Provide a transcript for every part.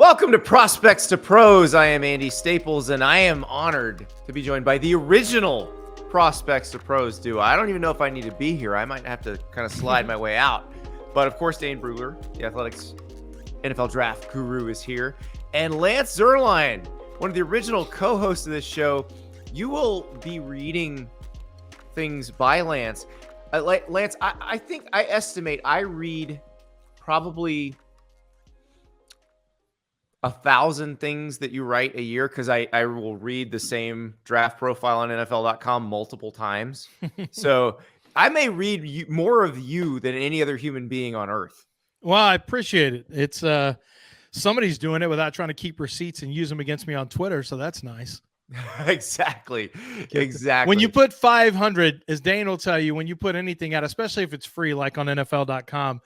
Welcome to Prospects to Pros. I am Andy Staples, and I am honored to be joined by the original Prospects to Pros duo. I don't even know if I need to be here. I might have to kind of slide my way out. But of course, Dane Brugler, the Athletics NFL Draft Guru, is here. And Lance Zierlein, one of the original co-hosts of this show. You will be reading things by Lance. Lance, I think I estimate I read probably 1,000 things that you write a year, because I will read the same draft profile on NFL.com multiple times. So I may read more of you than any other human being on earth. Well, I appreciate it. It's somebody's doing it without trying to keep receipts and use them against me on Twitter, so that's nice. Exactly. When you put 500, as Dane will tell you, when you put anything out, especially if it's free, like on NFL.com,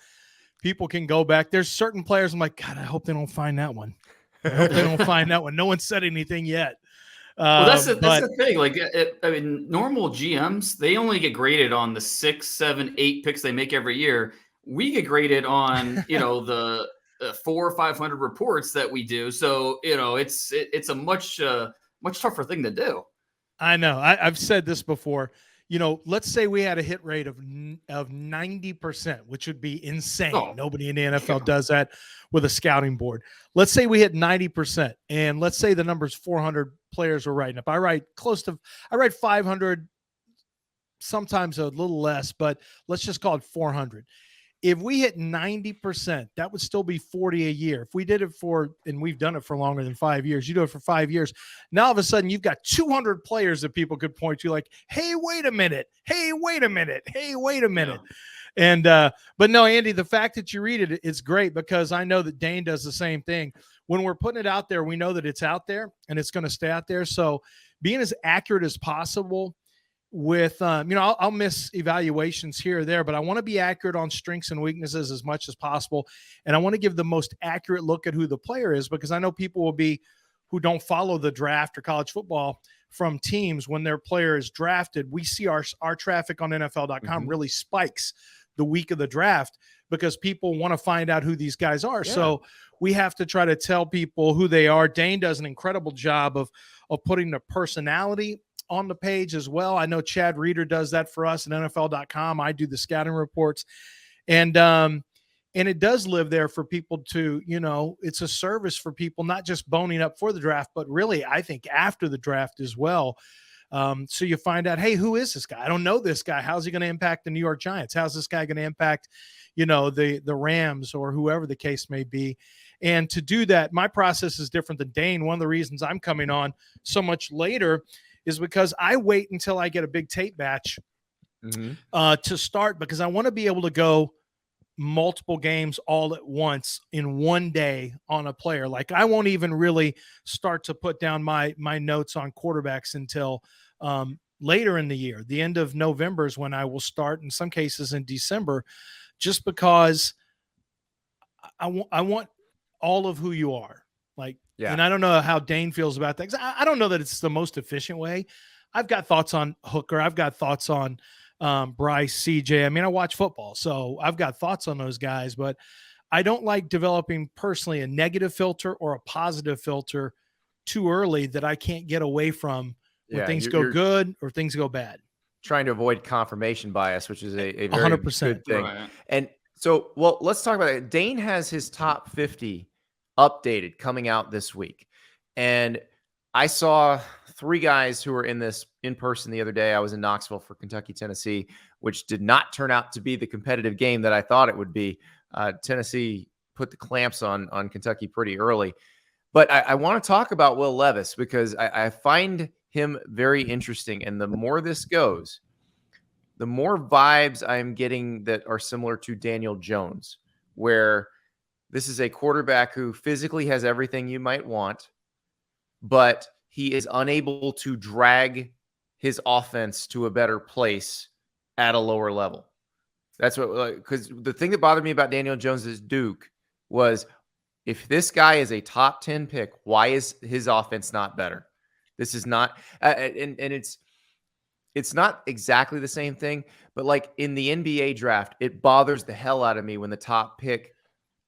people can go back. There's certain players I'm like, God, I hope they don't find that one. I hope they don't find that one. No one said anything yet. Well, that's the thing. Like, I mean, normal GMs, they only get graded on the 6, 7, 8 picks they make every year. We get graded on, the 400 or 500 reports that we do. So, it's a much tougher thing to do. I know. I've said this before. Let's say we had a hit rate of 90%, which would be insane. Oh, nobody in the NFL does that with a scouting board. Let's say we hit 90%, and let's say the number's 400 players we're writing up. I write 500, sometimes a little less, but let's just call it 400. If we hit 90%, that would still be 40 a year. If we did it and we've done it for longer than 5 years, you do it for 5 years. Now, all of a sudden, you've got 200 players that people could point to like, hey, wait a minute. Hey, wait a minute. Hey, wait a minute. Yeah. And, but no, Andy, the fact that you read it is great, because I know that Dane does the same thing. When we're putting it out there, we know that it's out there and it's going to stay out there. So being as accurate as possible with, I'll miss evaluations here or there, but I want to be accurate on strengths and weaknesses as much as possible. And I want to give the most accurate look at who the player is, because I know people will be who don't follow the draft or college football from teams. When their player is drafted, we see our traffic on NFL.com really spikes the week of the draft, because people want to find out who these guys are. Yeah. So we have to try to tell people who they are. Dane does an incredible job of putting the personality on the page as well. I know Chad Reeder does that for us at NFL.com. I do the scouting reports, and it does live there for people to, it's a service for people, not just boning up for the draft, but really, I think, after the draft as well. So you find out, hey, who is this guy? I don't know this guy. How's he going to impact the New York Giants? How's this guy going to impact, the Rams or whoever the case may be? And to do that, my process is different than Dane. One of the reasons I'm coming on so much later is because I wait until I get a big tape batch to start, because I want to be able to go multiple games all at once in one day on a player. Like, I won't even really start to put down my notes on quarterbacks until later in the year. The end of November is when I will start, in some cases in December, just because I want all of who you are. Like, yeah. And I don't know how Dane feels about that, 'cause I don't know that it's the most efficient way. I've got thoughts on Hooker. I've got thoughts on Bryce, CJ. I mean, I watch football, so I've got thoughts on those guys, but I don't like developing personally a negative filter or a positive filter too early that I can't get away from when things go good or things go bad. Trying to avoid confirmation bias, which is a very 100% good thing. Right. And so, let's talk about it. Dane has his top 50 updated coming out this week. And I saw 3 guys who were in this in person the other day. I was in Knoxville for Kentucky, Tennessee, which did not turn out to be the competitive game that I thought it would be. Tennessee put the clamps on Kentucky pretty early. But I want to talk about Will Levis, because I find him very interesting. And the more this goes, the more vibes I'm getting that are similar to Daniel Jones, where this is a quarterback who physically has everything you might want, but he is unable to drag his offense to a better place at a lower level. That's what, because the thing that bothered me about Daniel Jones is Duke was, if this guy is a top 10 pick, why is his offense not better? This is not, and it's not exactly the same thing, but like in the NBA draft, it bothers the hell out of me when the top pick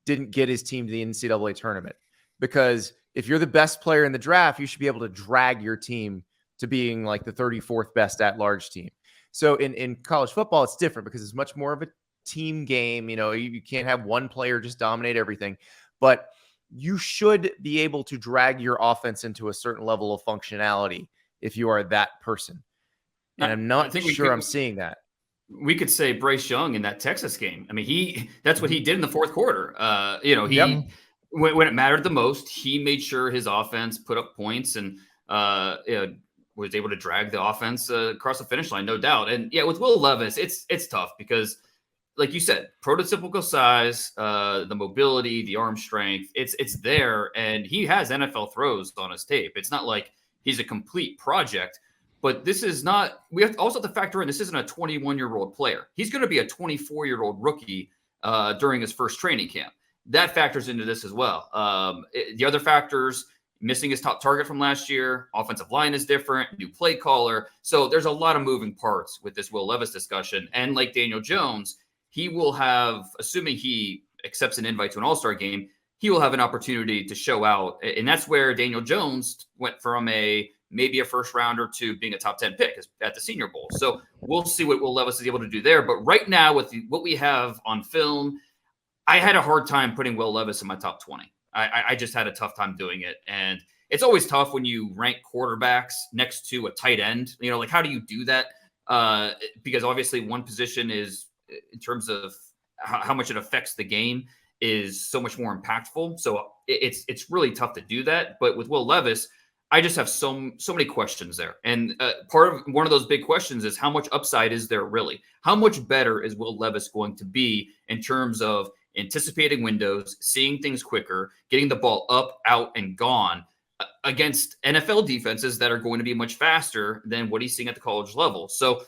didn't get his team to the NCAA tournament. because if you're the best player in the draft, you should be able to drag your team to being like the 34th best at-large team. So in college football, it's different because it's much more of a team game. You can't have one player just dominate everything, but you should be able to drag your offense into a certain level of functionality if you are that person. And I'm not sure I'm seeing that. We could say Bryce Young in that Texas game. I mean, that's what he did in the fourth quarter. When it mattered the most, he made sure his offense put up points and was able to drag the offense across the finish line, no doubt. And yeah, with Will Levis, it's tough because, like you said, prototypical size, the mobility, the arm strength, it's there, and he has NFL throws on his tape. It's not like he's a complete project, but this is not. We have to also have to factor in this isn't a 21-year-old player. He's going to be a 24-year-old rookie during his first training camp. That factors into this as well. The other factors. Missing his top target from last year, offensive line is different, new play caller. So there's a lot of moving parts with this Will Levis discussion. And like Daniel Jones, he will have, assuming he accepts an invite to an all-star game, he will have an opportunity to show out. And that's where Daniel Jones went from maybe a first rounder to being a top 10 pick at the Senior Bowl. So we'll see what Will Levis is able to do there. But right now, with what we have on film, I had a hard time putting Will Levis in my top 20. I just had a tough time doing it. And it's always tough when you rank quarterbacks next to a tight end. Like, how do you do that? Because obviously one position is, in terms of how much it affects the game, is so much more impactful. So it's really tough to do that. But with Will Levis, I just have so many questions there. And one of those big questions is, how much upside is there really? How much better is Will Levis going to be in terms of anticipating windows, seeing things quicker, getting the ball up, out, and gone against NFL defenses that are going to be much faster than what he's seeing at the college level. So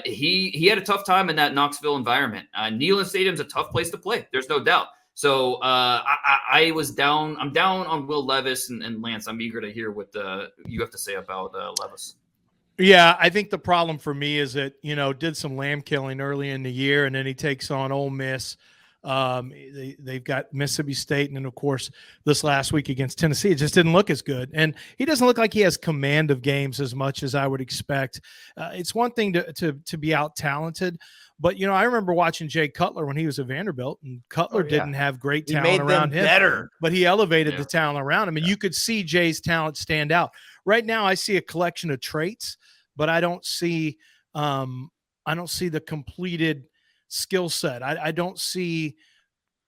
he had a tough time in that Knoxville environment. Neyland Stadium's a tough place to play. There's no doubt. So I was down. I'm down on Will Levis, and Lance, I'm eager to hear what you have to say about Levis. Yeah, I think the problem for me is that, did some lamb killing early in the year, and then he takes on Ole Miss. They've got Mississippi State, and then of course this last week against Tennessee, it just didn't look as good, and he doesn't look like he has command of games as much as I would expect. It's one thing to be out talented, but I remember watching Jay Cutler when he was at Vanderbilt, and Cutler didn't have great talent around him, better, but he elevated the talent around him, and you could see Jay's talent stand out. Right now, I see a collection of traits, but I don't see the completed skill set. I don't see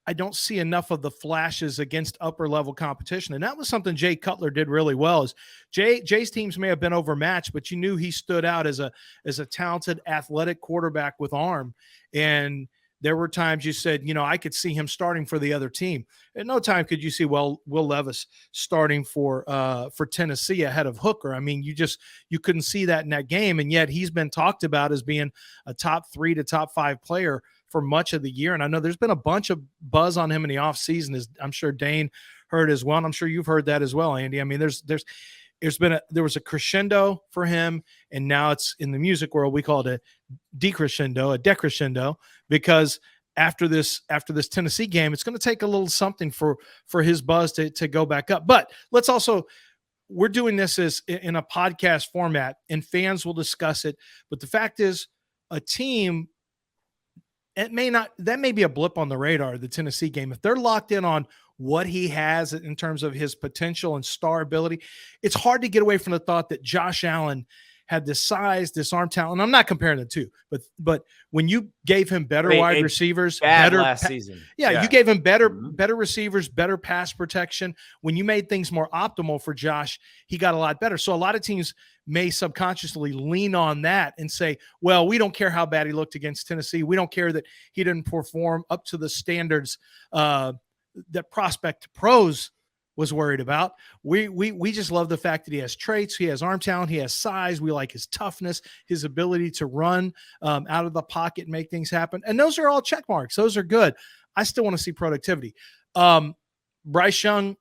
enough of the flashes against upper level competition. And that was something Jay Cutler did really well. Is Jay's teams may have been overmatched, but you knew he stood out as a talented athletic quarterback with arm. And there were times you said, I could see him starting for the other team. At no time could you see Will Levis starting for Tennessee ahead of Hooker. I mean, you couldn't see that in that game. And yet he's been talked about as being a top 3 to top 5 player for much of the year. And I know there's been a bunch of buzz on him in the offseason, as I'm sure Dane heard as well. And I'm sure you've heard that as well, Andy. I mean, there was a crescendo for him, and now it's in the music world, we call it a decrescendo, because after this Tennessee game, it's going to take a little something for his buzz to go back up. But we're doing this as in a podcast format, and fans will discuss it. But the fact is, a team, that may be a blip on the radar, the Tennessee game. If they're locked in on what he has in terms of his potential and star ability, it's hard to get away from the thought that Josh Allen had this size, this arm talent. And I'm not comparing the two, but when you gave him better wide receivers, better last season. Yeah, you gave him better receivers, better pass protection. When you made things more optimal for Josh, he got a lot better. So a lot of teams may subconsciously lean on that and say, well, we don't care how bad he looked against Tennessee. We don't care that he didn't perform up to the standards that Prospect Pros was worried about. We just love the fact that he has traits, he has arm talent, he has size. We like his toughness, his ability to run out of the pocket and make things happen. And those are all check marks. Those are good. I still want to see productivity. Bryce Young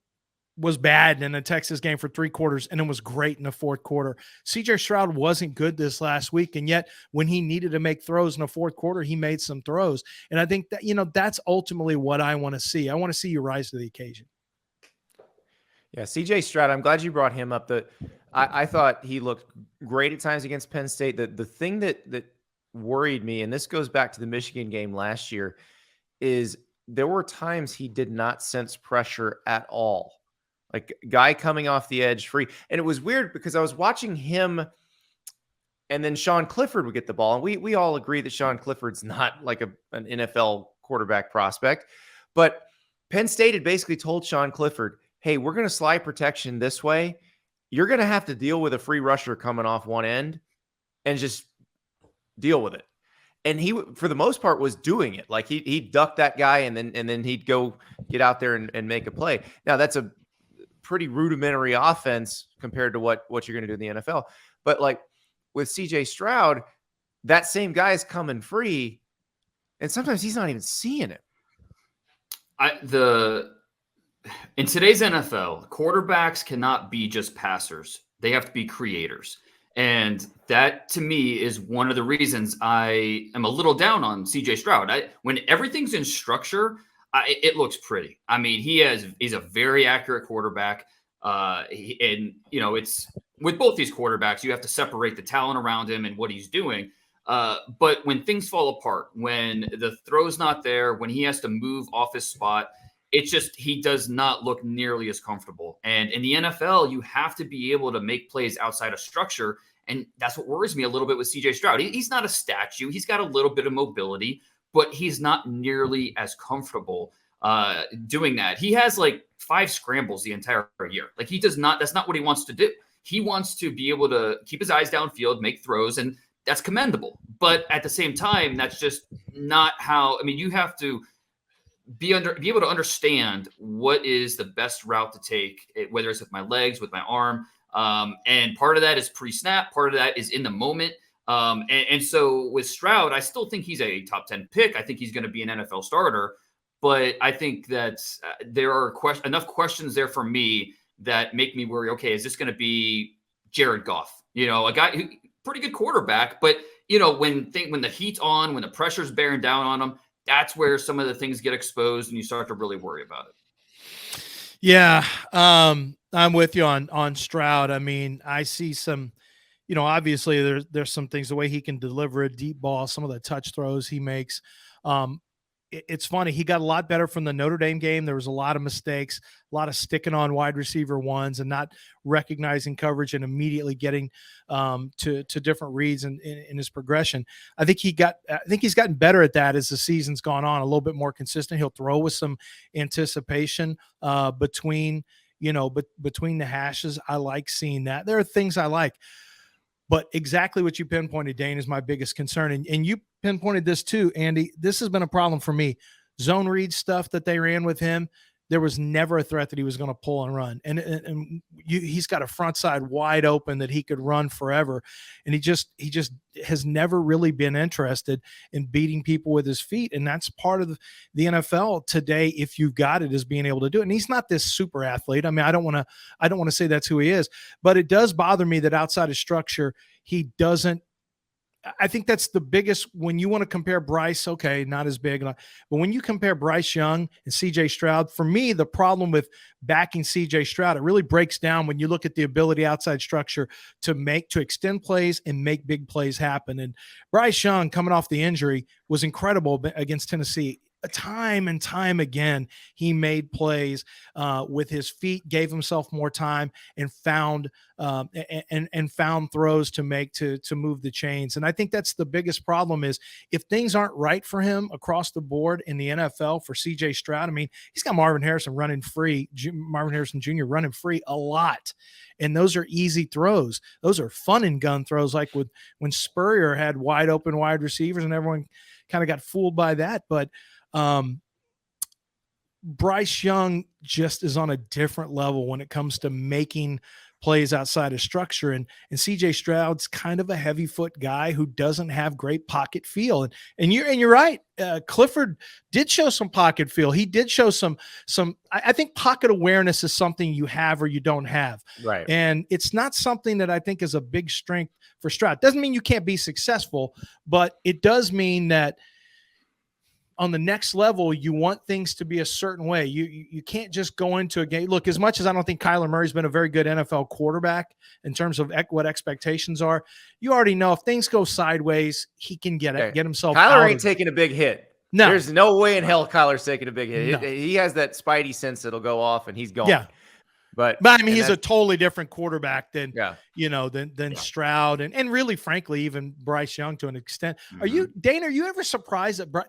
was bad in the Texas game for 3 quarters and then was great in the 4th quarter. CJ Stroud wasn't good this last week, and yet when he needed to make throws in the 4th quarter, he made some throws. And I think that, that's ultimately what I want to see. I want to see you rise to the occasion. Yeah, CJ Stroud, I'm glad you brought him up. I thought he looked great at times against Penn State. The thing that worried me, and this goes back to the Michigan game last year, is there were times he did not sense pressure at all. Like guy coming off the edge free. And it was weird because I was watching him and then Sean Clifford would get the ball. And we all agree that Sean Clifford's not like an NFL quarterback prospect. But Penn State had basically told Sean Clifford, hey, we're going to slide protection this way. You're going to have to deal with a free rusher coming off one end and just deal with it. And he, for the most part, was doing it. Like he ducked that guy and then he'd go get out there and make a play. Now that's a pretty rudimentary offense compared to what you're going to do in the NFL. But like with CJ Stroud, that same guy is coming free, and sometimes he's not even seeing it. In today's NFL, quarterbacks cannot be just passers. They have to be creators. And that, to me, is one of the reasons I am a little down on CJ Stroud. When everything's in structure, it looks pretty. I mean, he's a very accurate quarterback. It's with both these quarterbacks, you have to separate the talent around him and what he's doing. But when things fall apart, when the throw's not there, when he has to move off his spot, it's just he does not look nearly as comfortable. And in the NFL, you have to be able to make plays outside of structure. And that's what worries me a little bit with CJ Stroud. He's not a statue. He's got a little bit of mobility, but he's not nearly as comfortable doing that. He has like 5 scrambles the entire year. Like that's not what he wants to do. He wants to be able to keep his eyes downfield, make throws, and that's commendable. But at the same time, that's just not how, you have to be able to understand what is the best route to take, whether it's with my legs, with my arm. And part of that is pre-snap. Part of that is in the moment. And so with Stroud, I still think he's a top 10 pick. I think he's going to be an NFL starter. But I think that there are enough questions there for me that make me worry, okay, is this going to be Jared Goff? A guy who pretty good quarterback, but when the heat's on, when the pressure's bearing down on him, that's where some of the things get exposed and you start to really worry about it. Yeah. I'm with you on Stroud. I see some, obviously there's some things, the way he can deliver a deep ball, some of the touch throws he makes. It's funny. He got a lot better from the Notre Dame game. There was a lot of mistakes, a lot of sticking on wide receiver ones and not recognizing coverage and immediately getting to different reads in his progression. I think he's gotten better at that as the season's gone on, a little bit more consistent. He'll throw with some anticipation between the hashes. I like seeing that. There are things I like. But exactly what you pinpointed, Dane, is my biggest concern. And you pinpointed this too, Andy. This has been a problem for me. Zone read stuff that they ran with him, there was never a threat that he was going to pull and run. And he's got a front side wide open that he could run forever. And he just has never really been interested in beating people with his feet. And that's part of the NFL today. If you've got it, is being able to do it. And he's not this super athlete. I don't want to say that's who he is, but it does bother me that outside of structure, he doesn't. I think that's the biggest, when you want to compare Bryce, okay, not as big, but when you compare Bryce Young and CJ Stroud, for me, the problem with backing CJ Stroud, it really breaks down when you look at the ability outside structure to extend plays and make big plays happen. And Bryce Young, coming off the injury, was incredible against Tennessee. Time and time again, he made plays with his feet, gave himself more time, and found throws to make to move the chains. And I think that's the biggest problem, is if things aren't right for him across the board in the NFL for CJ Stroud. He's got Marvin Harrison Jr. running free a lot. And those are easy throws. Those are fun and gun throws, like when Spurrier had wide open wide receivers and everyone kind of got fooled by that. But Bryce Young just is on a different level when it comes to making plays outside of structure. And CJ Stroud's kind of a heavy foot guy who doesn't have great pocket feel. And you're right. Clifford did show some pocket feel. He did show some, I think pocket awareness is something you have or you don't have. Right. And it's not something that I think is a big strength for Stroud. Doesn't mean you can't be successful, but it does mean that on the next level, you want things to be a certain way. You can't just go into a game. Look, as much as I don't think Kyler Murray's been a very good NFL quarterback in terms of what expectations are, you already know if things go sideways, he can get himself Kyler out ain't taking a big hit. No. There's no way in hell Kyler's taking a big hit. No. He has that spidey sense that'll go off and he's gone. Yeah. But I mean, he's a totally different quarterback than yeah. Stroud and really, frankly, even Bryce Young to an extent. Mm-hmm. Dane, are you ever surprised that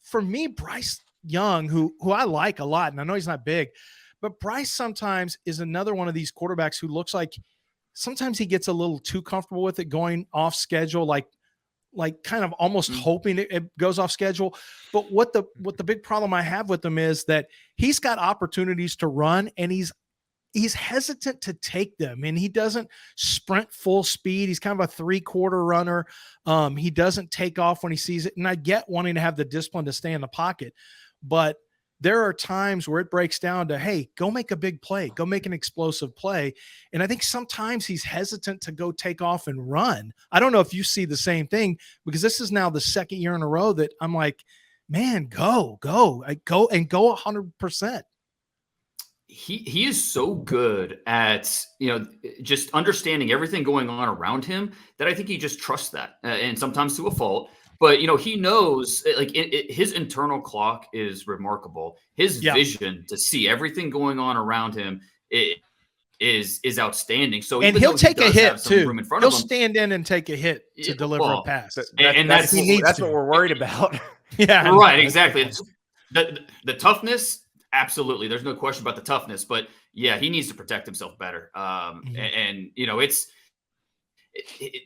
for me, Bryce Young, who I like a lot, and I know he's not big, but Bryce sometimes is another one of these quarterbacks who looks like sometimes he gets a little too comfortable with it going off schedule, like kind of almost hoping it goes off schedule. But what the big problem I have with him is that he's got opportunities to run and he's hesitant to take them, and he doesn't sprint full speed. He's kind of a 3/4 runner. He doesn't take off when he sees it. And I get wanting to have the discipline to stay in the pocket, but there are times where it breaks down to, hey, go make a big play, go make an explosive play. And I think sometimes he's hesitant to go take off and run. I don't know if you see the same thing, because this is now the second year in a row that I'm like, man, go 100%. He is so good at, just understanding everything going on around him that I think he just trusts that, and sometimes to a fault. But, he knows, his internal clock is remarkable. His vision to see everything going on around him is outstanding. So, and he'll take a hit too. He'll stand in and take a hit to deliver a pass. That's what we're worried about. Yeah, right. Exactly. The toughness. Absolutely. There's no question about the toughness, but yeah, he needs to protect himself better. And it's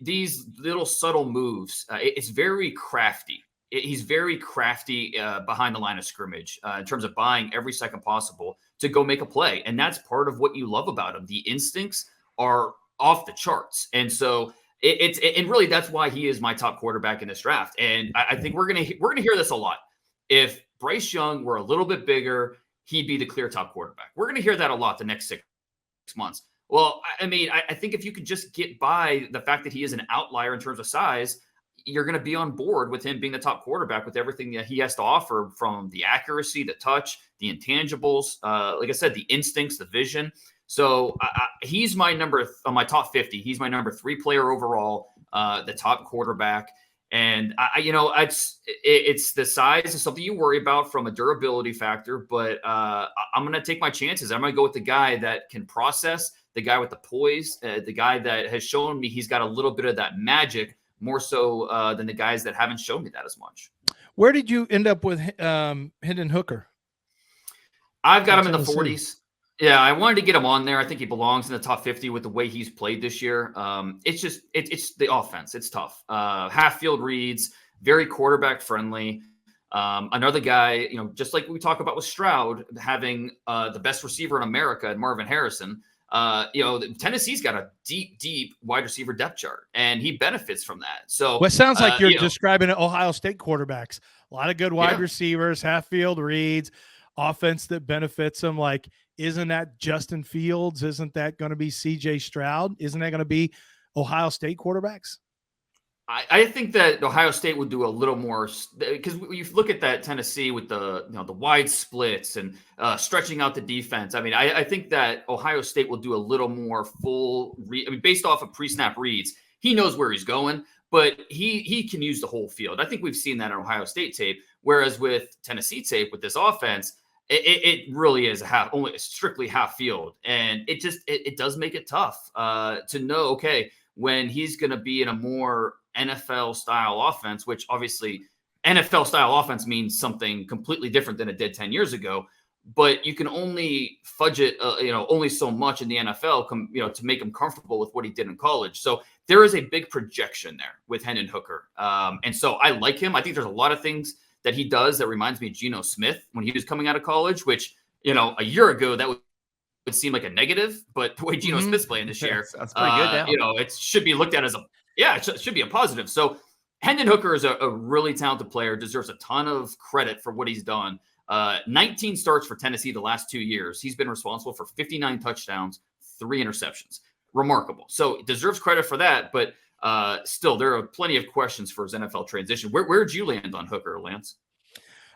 these little subtle moves. It's very crafty. He's very crafty behind the line of scrimmage in terms of buying every second possible to go make a play. And that's part of what you love about him. The instincts are off the charts. And so and really that's why he is my top quarterback in this draft. And I think we're going to hear this a lot. If Bryce Young were a little bit bigger, he'd be the clear top quarterback. We're going to hear that a lot the next 6 months. Well, I mean, I think if you could just get by the fact that he is an outlier in terms of size, you're going to be on board with him being the top quarterback with everything that he has to offer, from the accuracy, the touch, the intangibles, like I said, the instincts, the vision. So he's my on my top 50. He's my number 3 player overall, the top quarterback. And it's the size is something you worry about from a durability factor, but I'm going to take my chances. I'm going to go with the guy that can process, the guy with the poise, the guy that has shown me he's got a little bit of that magic, more so than the guys that haven't shown me that as much. Where did you end up with Hendon Hooker? I've got him in the 40s. Yeah, I wanted to get him on there. I think he belongs in the top 50 with the way he's played this year. It's the offense. It's tough. Half field reads, very quarterback friendly. Another guy, just like we talk about with Stroud, having the best receiver in America, Marvin Harrison. Tennessee's got a deep wide receiver depth chart, and he benefits from that. So it sounds like you're describing Ohio State quarterbacks. A lot of good wide receivers, half field reads, offense that benefits them. Like, isn't that Justin Fields? Isn't that going to be CJ Stroud? Isn't that going to be Ohio State quarterbacks? I think that Ohio State would do a little more, because you look at that Tennessee with the wide splits and stretching out the defense. I mean, I think that Ohio State will do a little more full based off of pre-snap reads. He knows where he's going, but he can use the whole field. I think we've seen that in Ohio State tape. Whereas with Tennessee tape, with this offense, it really is only strictly half field, and it does make it tough to know, okay, when he's going to be in a more NFL style offense, which obviously NFL style offense means something completely different than it did 10 years ago. But you can only fudge it, only so much in the NFL, to make him comfortable with what he did in college. So there is a big projection there with Hendon Hooker, and so I like him. I think there's a lot of things that he does that reminds me of Geno Smith when he was coming out of college, which, a year ago that would seem like a negative, but the way Geno Smith's playing this year, that's pretty good now. It should be looked at as it should be a positive. So Hendon Hooker is a really talented player, deserves a ton of credit for what he's done. 19 starts for Tennessee the last 2 years. He's been responsible for 59 touchdowns, 3 interceptions. Remarkable. So deserves credit for that, but still, there are plenty of questions for his NFL transition. Where'd you land on Hooker, Lance?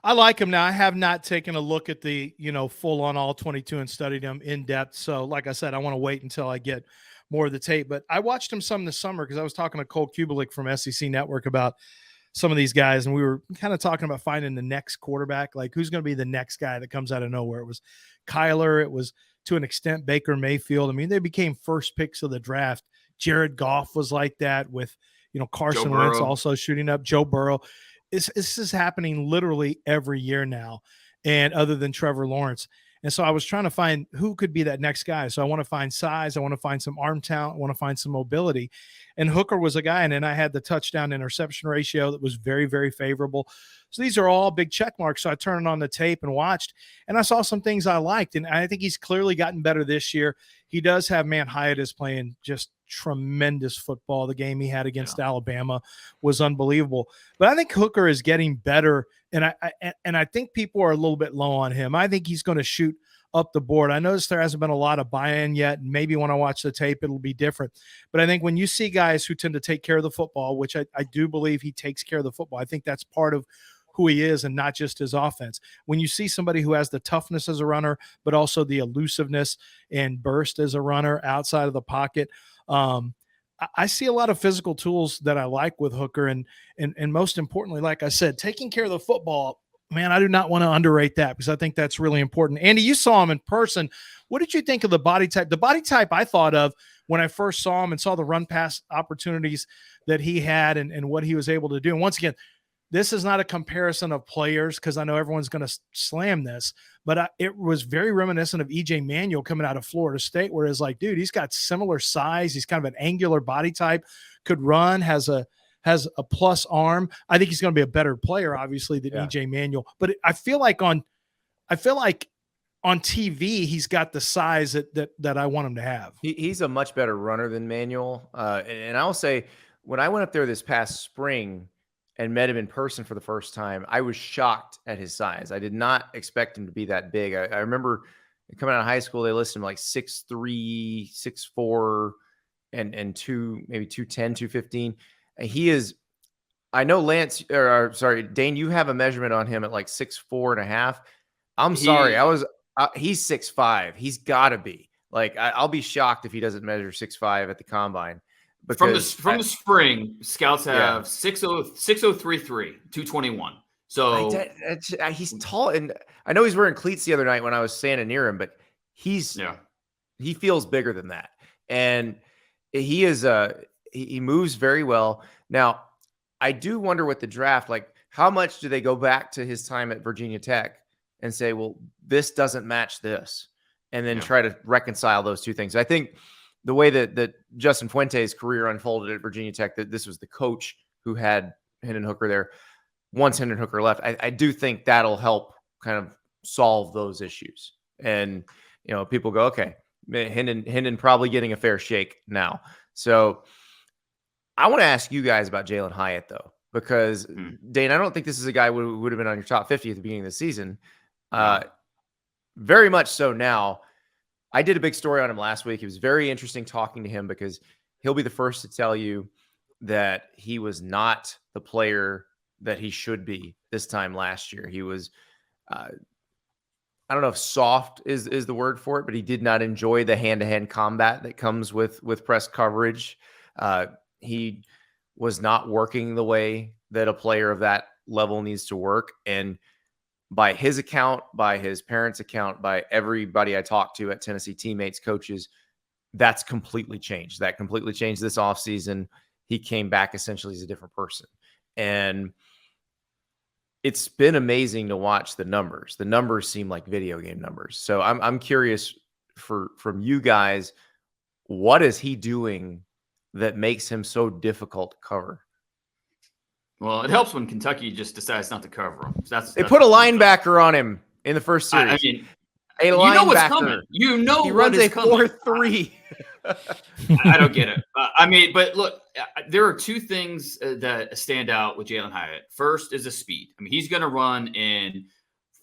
I like him now. I have not taken a look at the, full on all 22 and studied him in depth. So like I said, I want to wait until I get more of the tape, but I watched him some this summer because I was talking to Cole Kubelik from SEC Network about some of these guys. And we were kind of talking about finding the next quarterback, like who's going to be the next guy that comes out of nowhere. It was Kyler. It was to an extent Baker Mayfield. I mean, they became first picks of the draft. Jared Goff was like that with, Carson Wentz also shooting up, Joe Burrow. This is happening literally every year now, and other than Trevor Lawrence. And so I was trying to find who could be that next guy. So I want to find size. I want to find some arm talent. I want to find some mobility. And Hooker was a guy. And then I had the touchdown interception ratio that was very, very favorable. So these are all big check marks. So I turned on the tape and watched, and I saw some things I liked. And I think he's clearly gotten better this year. He does have, Hyatt is playing just tremendous football. The game he had against Alabama was unbelievable. But I think Hooker is getting better. And I think people are a little bit low on him. I think he's going to shoot up the board. I noticed there hasn't been a lot of buy-in yet. And maybe when I watch the tape, it'll be different. But I think when you see guys who tend to take care of the football, which I do believe he takes care of the football, I think that's part of who he is and not just his offense. When you see somebody who has the toughness as a runner, but also the elusiveness and burst as a runner outside of the pocket, I see a lot of physical tools that I like with Hooker. And most importantly, like I said, taking care of the football, man, I do not want to underrate that because I think that's really important. Andy, you saw him in person. What did you think of the body type? The body type I thought of when I first saw him and saw the run pass opportunities that he had and what he was able to do. And once again, this is not a comparison of players because I know everyone's going to slam this, but it was very reminiscent of E.J. Manuel coming out of Florida State, where it's like, dude, he's got similar size. He's kind of an angular body type, could run, has a plus arm. I think he's going to be a better player, obviously, than E.J. Manuel. But I feel like on TV, he's got the size that I want him to have. He's a much better runner than Manuel. And I'll say, when I went up there this past spring and met him in person for the first time, I was shocked at his size. I did not expect him to be that big. I remember coming out of high school, they listed him like 6'3", 6'4", and maybe 210, 215. And he is, I know Dane, you have a measurement on him at like 6'4.5". I'm sorry. He's 6'5". He's gotta be like, I'll be shocked if he doesn't measure 6'5" at the combine. From the spring, scouts have 6033, 221. So he's tall, and I know he's wearing cleats the other night when I was standing near him, but he feels bigger than that, and he is he moves very well. Now, I do wonder with the draft, like how much do they go back to his time at Virginia Tech and say, well, this doesn't match this, and then try to reconcile those two things. I think the way that Justin Fuente's career unfolded at Virginia Tech, that this was the coach who had Hendon Hooker there. Once Hendon Hooker left, I do think that'll help kind of solve those issues. And, people go, okay, Hendon probably getting a fair shake now. So I want to ask you guys about Jalin Hyatt, though, because, Dane, I don't think this is a guy who would have been on your top 50 at the beginning of the season. Very much so now. I did a big story on him last week. It was very interesting talking to him because he'll be the first to tell you that he was not the player that he should be this time last year. He was, I don't know if soft is the word for it, but he did not enjoy the hand-to-hand combat that comes with press coverage. He was not working the way that a player of that level needs to work. And by his account, by his parents' account, by everybody I talked to at Tennessee, teammates, coaches, that's completely changed. That completely changed this offseason. He came back essentially as a different person. And it's been amazing to watch the numbers. The numbers seem like video game numbers. So I'm curious from you guys, what is he doing that makes him so difficult to cover? Well, it helps when Kentucky just decides not to cover him. They put a linebacker on him in the first series. I mean, a linebacker. You know what's coming. You know he runs a 4.3. I don't get it. But look, there are two things that stand out with Jalin Hyatt. First is the speed. I mean, he's going to run in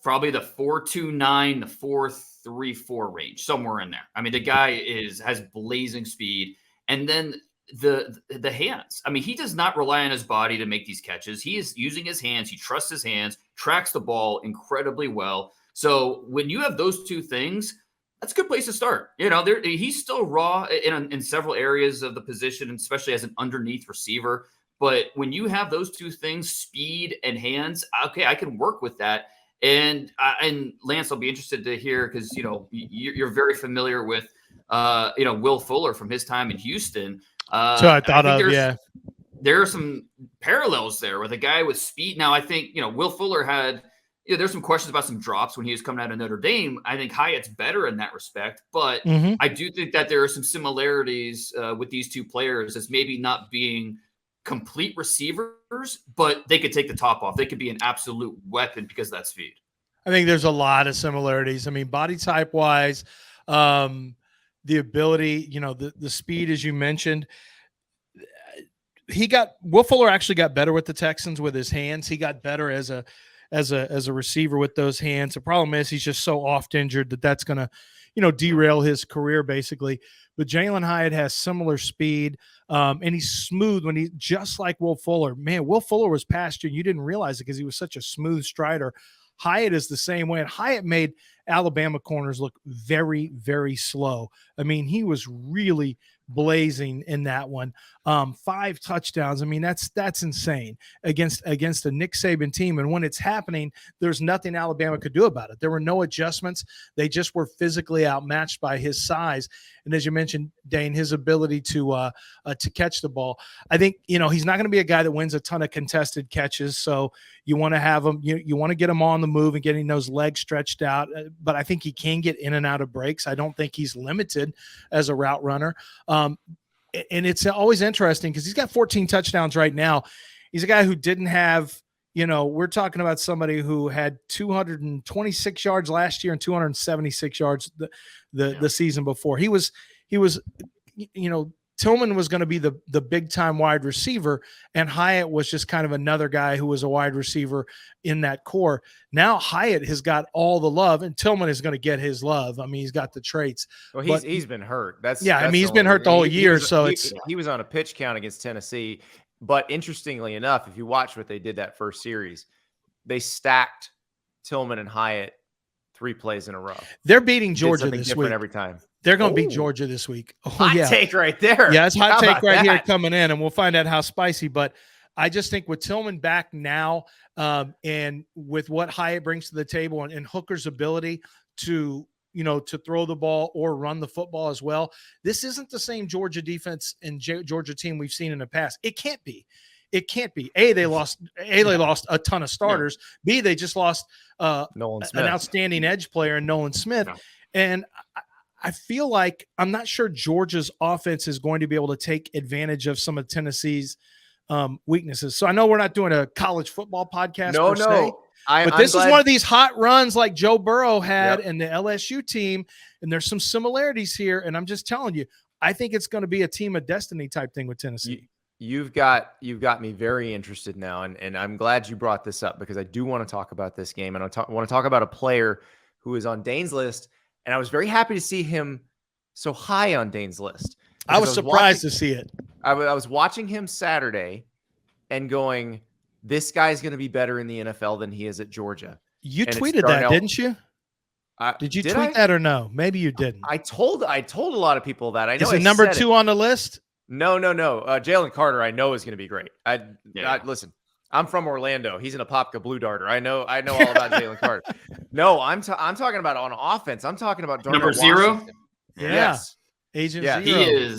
probably the 4.29, the 4.34 range, somewhere in there. I mean, the guy has blazing speed. And then the hands. I mean, he does not rely on his body to make these catches. He is using his hands. He trusts his hands, tracks the ball incredibly well. So when you have those two things, that's a good place to start. He's still raw in several areas of the position, especially as an underneath receiver. But when you have those two things, speed and hands, okay, I can work with that. And Lance, I'll be interested to hear, because you're very familiar with Will Fuller from his time in Houston. So I thought there are some parallels there with a guy with speed. Now, I think Will Fuller had. There's some questions about some drops when he was coming out of Notre Dame. I think Hyatt's better in that respect, but I do think that there are some similarities with these two players as maybe not being complete receivers, but they could take the top off. They could be an absolute weapon because of that speed. I think there's a lot of similarities. I mean, body type wise, the ability, the speed, as you mentioned. Will Fuller actually got better with the Texans with his hands. He got better as a receiver with those hands. The problem is he's just so oft injured that's going to, derail his career basically. But Jalin Hyatt has similar speed, and he's smooth just like Will Fuller. Man, Will Fuller was past you, and you didn't realize it because he was such a smooth strider. Hyatt is the same way, and Hyatt made Alabama corners look very, very slow. I mean, he was really blazing in that one. 5 touchdowns. I mean, that's insane against a Nick Saban team. And when it's happening, there's nothing Alabama could do about it. There were no adjustments. They just were physically outmatched by his size. And as you mentioned, Dane, his ability to catch the ball. I think, he's not going to be a guy that wins a ton of contested catches. So you want to have him, you want to get him on the move and getting those legs stretched out. But I think he can get in and out of breaks. I don't think he's limited as a route runner. And it's always interesting because he's got 14 touchdowns right now. He's a guy who didn't have, we're talking about somebody who had 226 yards last year and 276 yards the season before. He was, Tillman was going to be the big time wide receiver, and Hyatt was just kind of another guy who was a wide receiver in that core. Now Hyatt has got all the love, and Tillman is going to get his love. I mean, he's got the traits. Well, he's been hurt. He's been hurt the whole year. He was on a pitch count against Tennessee. But interestingly enough, if you watch what they did that first series, they stacked Tillman and Hyatt 3 plays in a row. They're beating Georgia this week every time. They're going to beat Georgia this week. Hot take right there. Yeah, it's hot take right here coming in, and we'll find out how spicy. But I just think with Tillman back now, and with what Hyatt brings to the table, and Hooker's ability to throw the ball or run the football as well, this isn't the same Georgia defense and Georgia team we've seen in the past. It can't be. It can't be. They lost a ton of starters. Yeah. B, they just lost Nolan Smith, an outstanding edge player, in Nolan Smith. Yeah. And I feel like I'm not sure Georgia's offense is going to be able to take advantage of some of Tennessee's weaknesses. So I know we're not doing a college football podcast. But this is one of these hot runs like Joe Burrow had in the LSU team, and there's some similarities here. And I'm just telling you, I think it's going to be a team of destiny type thing with Tennessee. You've got me very interested now, and I'm glad you brought this up because I do want to talk about this game, and I want to talk about a player who is on Dane's list. And I was very happy to see him so high on Dane's list. I was surprised to see it. I was watching him Saturday and going, this guy's going to be better in the NFL than he is at Georgia. You tweeted that, didn't you? Did you tweet that or no? Maybe you didn't. I told a lot of people that. I know. Is it number 2 on the list? No. Jalen Carter, I know, is going to be great. Listen, I'm from Orlando. He's an Apopka Blue Darter. I know all about Jalen Carter. No, I'm talking about on offense. I'm talking about Darnell number 0. Washington. Yeah. Yes. Agent 0.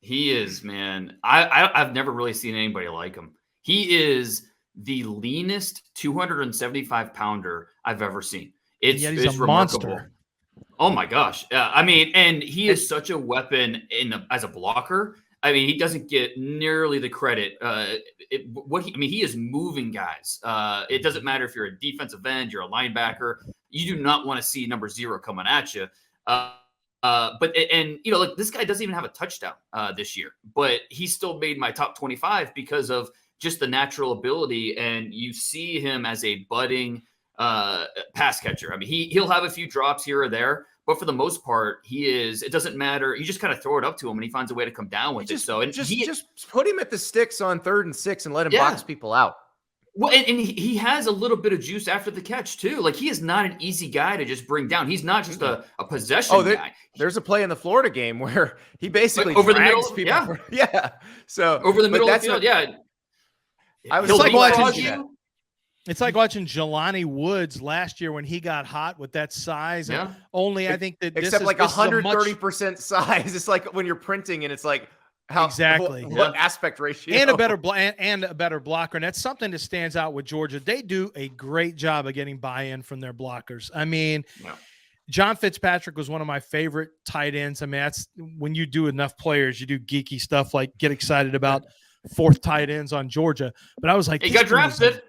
He is, man. I've never really seen anybody like him. He is the leanest 275 pounder I've ever seen. It's a remarkable. Monster. Oh my gosh. And he is such a weapon as a blocker. I mean, he doesn't get nearly the credit. He is moving guys. It doesn't matter if you're a defensive end, you're a linebacker. You do not want to see number 0 coming at you. This guy doesn't even have a touchdown this year, but he still made my top 25 because of just the natural ability. And you see him as a budding pass catcher. I mean, he'll have a few drops here or there, But for the most part, it doesn't matter. You just kind of throw it up to him and he finds a way to come down with it. So, and just put him at the sticks on 3rd and 6 and let him box people out. Well, and he has a little bit of juice after the catch too. Like, he is not an easy guy to just bring down. He's not just a possession guy. There's a play in the Florida game where he basically over the drags middle, people. So over the middle of the field, I was like watching that. It's like watching Jelani Woods last year when he got hot with that size. And only I think that except like 130% size. It's like when you're printing and it's like what aspect ratio and a better blocker. And that's something that stands out with Georgia. They do a great job of getting buy-in from their blockers. I mean, John Fitzpatrick was one of my favorite tight ends. I mean, that's when you do enough players, you do geeky stuff like get excited about 4th tight ends on Georgia. But I was like, he got drafted.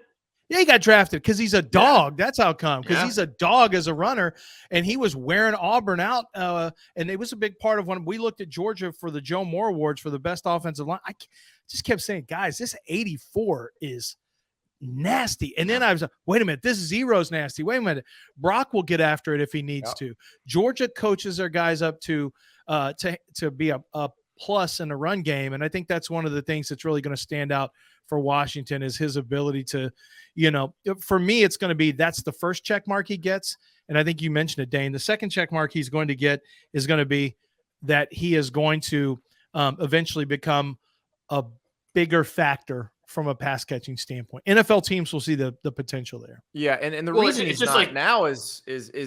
Yeah, he got drafted because he's a dog. That's how come. Because he's a dog as a runner, and he was wearing Auburn out. And it was a big part of when we looked at Georgia for the Joe Moore Awards for the best offensive line. I just kept saying, guys, this 84 is nasty. And then I was like, wait a minute, this zero's nasty. Wait a minute, Brock will get after it if he needs to. Georgia coaches their guys up to be a plus in the run game, and I think that's one of the things that's really going to stand out for Washington is his ability to, for me, it's going to be that's the first check mark he gets. And I think you mentioned it, Dane. The second check mark he's going to get is going to be that he is going to eventually become a bigger factor from a pass catching standpoint. NFL teams will see the potential there. Yeah. And the reason he's just not now is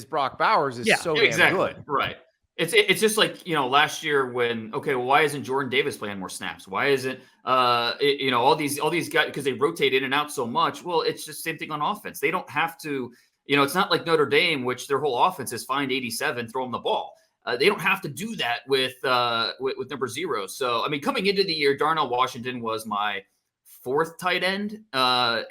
Brock Bowers is so damn good. Right. It's just like, last year when, why isn't Jordan Davis playing more snaps? Why isn't, all these guys, because they rotate in and out so much. Well, it's just the same thing on offense. They don't have to, it's not like Notre Dame, which their whole offense is find 87, throw them the ball. They don't have to do that with number 0. So, I mean, coming into the year, Darnell Washington was my 4th tight end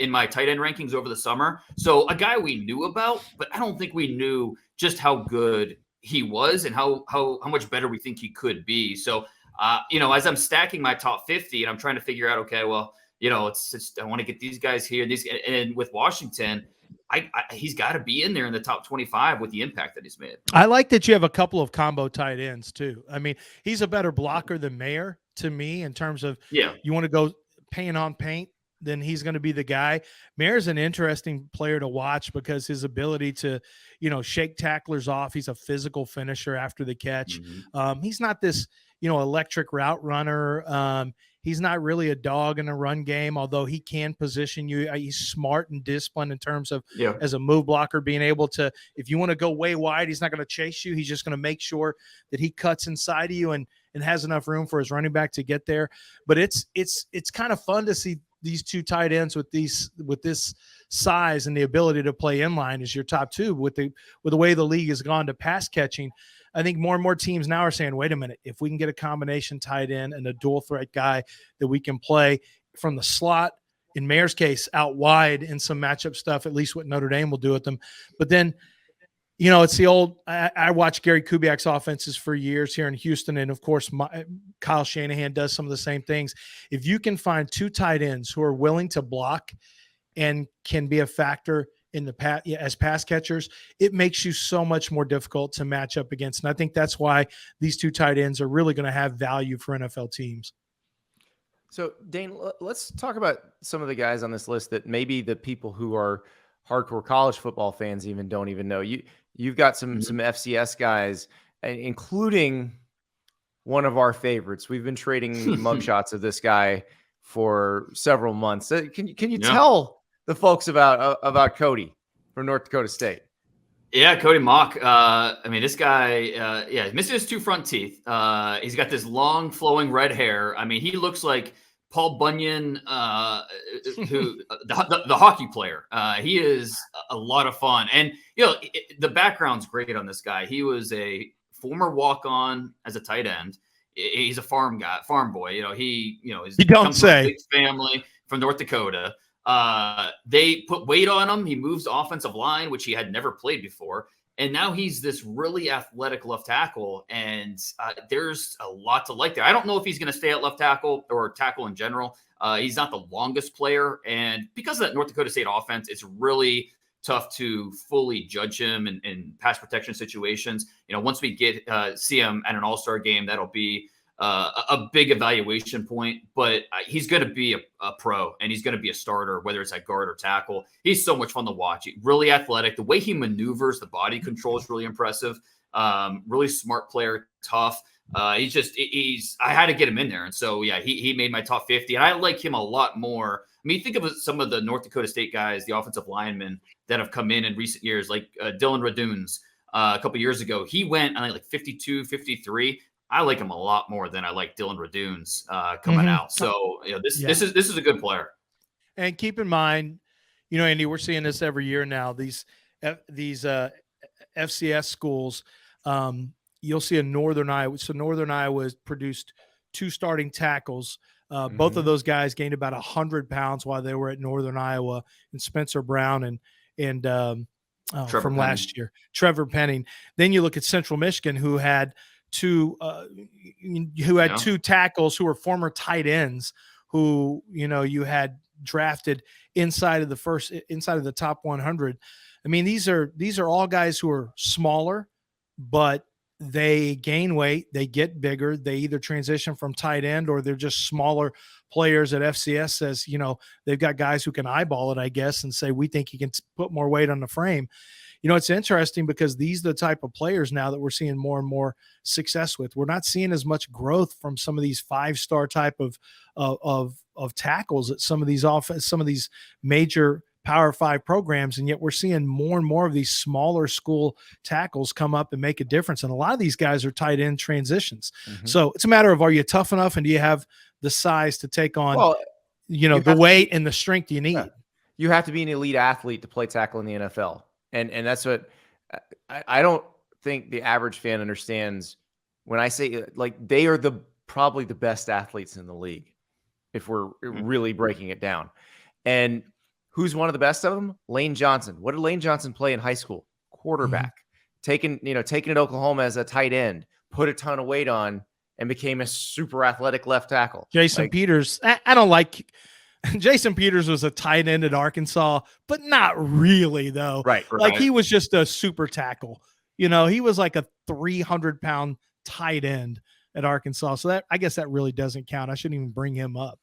in my tight end rankings over the summer. So a guy we knew about, but I don't think we knew just how good he was and how much better we think he could be. So, as I'm stacking my top 50 and I'm trying to figure out, it's I want to get these guys here, and with Washington, he's got to be in there in the top 25 with the impact that he's made. I like that you have a couple of combo tight ends too. I mean, he's a better blocker than Mayer to me in terms of you want to go paint on paint, then he's going to be the guy. Mayer's an interesting player to watch because his ability to, shake tacklers off. He's a physical finisher after the catch. Mm-hmm. He's not this, electric route runner. He's not really a dog in a run game, although he can position you. He's smart and disciplined in terms of as a move blocker, being able to, if you want to go way wide, he's not going to chase you. He's just going to make sure that he cuts inside of you and has enough room for his running back to get there. But it's kind of fun to see these 2 tight ends with this size and the ability to play inline as your top 2 with the way the league has gone to pass catching. I think more and more teams now are saying, wait a minute, if we can get a combination tight end and a dual threat guy that we can play from the slot, in Mayer's case, out wide in some matchup stuff, at least what Notre Dame will do with them. But then, it's the old, I watched Gary Kubiak's offenses for years here in Houston. And of course, Kyle Shanahan does some of the same things. If you can find 2 tight ends who are willing to block and can be a factor in the as pass catchers, it makes you so much more difficult to match up against. And I think that's why these 2 tight ends are really going to have value for NFL teams. So Dane, let's talk about some of the guys on this list that maybe the people who are hardcore college football fans don't even know. You've got some FCS guys, including one of our favorites. We've been trading mugshots of this guy for several months. Can you tell the folks about Cody from North Dakota State? Yeah, Cody Mauch. This guy, missing his 2 front teeth. He's got this long flowing red hair. I mean, he looks like Paul Bunyan, who the hockey player. He is a lot of fun, and the background's great on this guy. He was a former walk-on as a tight end. He's a farm boy. He comes from a big family from North Dakota. They put weight on him. He moves offensive line, which he had never played before. And now he's this really athletic left tackle. And there's a lot to like there. I don't know if he's going to stay at left tackle or tackle in general. He's not the longest player. And because of that North Dakota State offense, it's really tough to fully judge him in pass protection situations. Once we see him at an all-star game, that'll be a big evaluation point, but he's going to be a pro, and he's going to be a starter, whether it's at guard or tackle. He's so much fun to watch. Really athletic. The way he maneuvers, the body control is really impressive. Really smart player, tough. I had to get him in there. And so, yeah, he made my top 50, and I like him a lot more. I mean, think of some of the North Dakota State guys, the offensive linemen that have come in recent years, like Dylan Raduns a couple years ago. He went, I think, like 52, 53. I like him a lot more than I like Dylan Raduns coming out. So this is a good player. And keep in mind, Andy, we're seeing this every year now. These FCS schools, you'll see in Northern Iowa. So Northern Iowa has produced 2 starting tackles. Both of those guys gained about 100 pounds while they were at Northern Iowa, and Spencer Brown and from last year, Trevor Penning. Then you look at Central Michigan, who had two tackles who were former tight ends, who you had drafted inside of the top 100. I mean, these are all guys who are smaller, but they gain weight, they get bigger, they either transition from tight end, or they're just smaller players at FCS. Says, they've got guys who can eyeball it, I guess, and say, we think he can put more weight on the frame. It's interesting because these are the type of players now that we're seeing more and more success with. We're not seeing as much growth from some of these 5-star type of tackles at some of these major Power 5 programs, and yet we're seeing more and more of these smaller school tackles come up and make a difference. And a lot of these guys are tight end transitions. So it's a matter of, are you tough enough, and do you have the size to take on the weight and the strength you need? Yeah. You have to be an elite athlete to play tackle in the NFL. And that's what I don't think the average fan understands when I say, like, they are probably the best athletes in the league, if we're really breaking it down. And who's one of the best of them? Lane Johnson. What did Lane Johnson play in high school? Quarterback. Taken at Oklahoma as a tight end, put a ton of weight on, and became a super athletic left tackle. Jason Peters. I don't like Jason Peters was a tight end at Arkansas, but not really, though. Right. Like, he was just a super tackle. He was like a 300-pound tight end at Arkansas. So I guess that really doesn't count. I shouldn't even bring him up.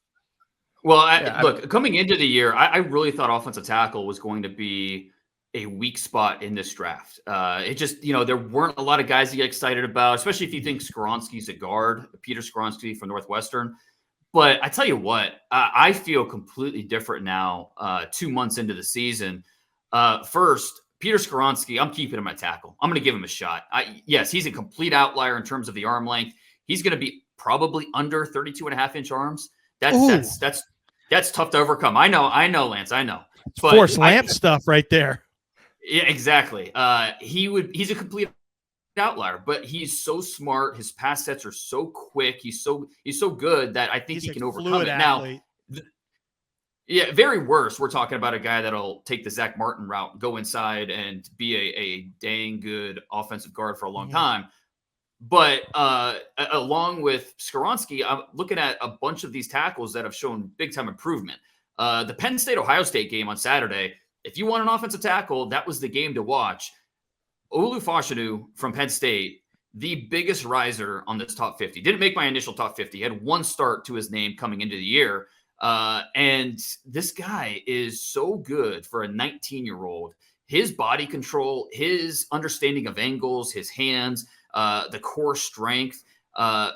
Well, look, coming into the year, I really thought offensive tackle was going to be a weak spot in this draft. It just, there weren't a lot of guys to get excited about, especially if you think Skoronski's a guard, Peter Skoronski from Northwestern. But I tell you what, I feel completely different now, 2 months into the season. First, Peter Skoronski, I'm keeping him at tackle. I'm going to give him a shot. Yes, he's a complete outlier in terms of the arm length. He's going to be probably under 32.5-inch arms. That's tough to overcome. I know, Lance. I know. But Force Lamp stuff right there. Yeah, exactly. He's a complete outlier, but he's so smart. His pass sets are so quick. He's so good that I think he can overcome it. Athlete. Now, very worse. We're talking about a guy that'll take the Zach Martin route, go inside, and be a dang good offensive guard for a long time. But along with Skoronski, I'm looking at a bunch of these tackles that have shown big-time improvement. The Penn State-Ohio State game on Saturday, if you want an offensive tackle, that was the game to watch. Olu Fashanu from Penn State, the biggest riser on this top 50. Didn't make my initial top 50. He had one start to his name coming into the year. And this guy is so good for a 19-year-old. His body control, his understanding of angles, his hands, the core strength,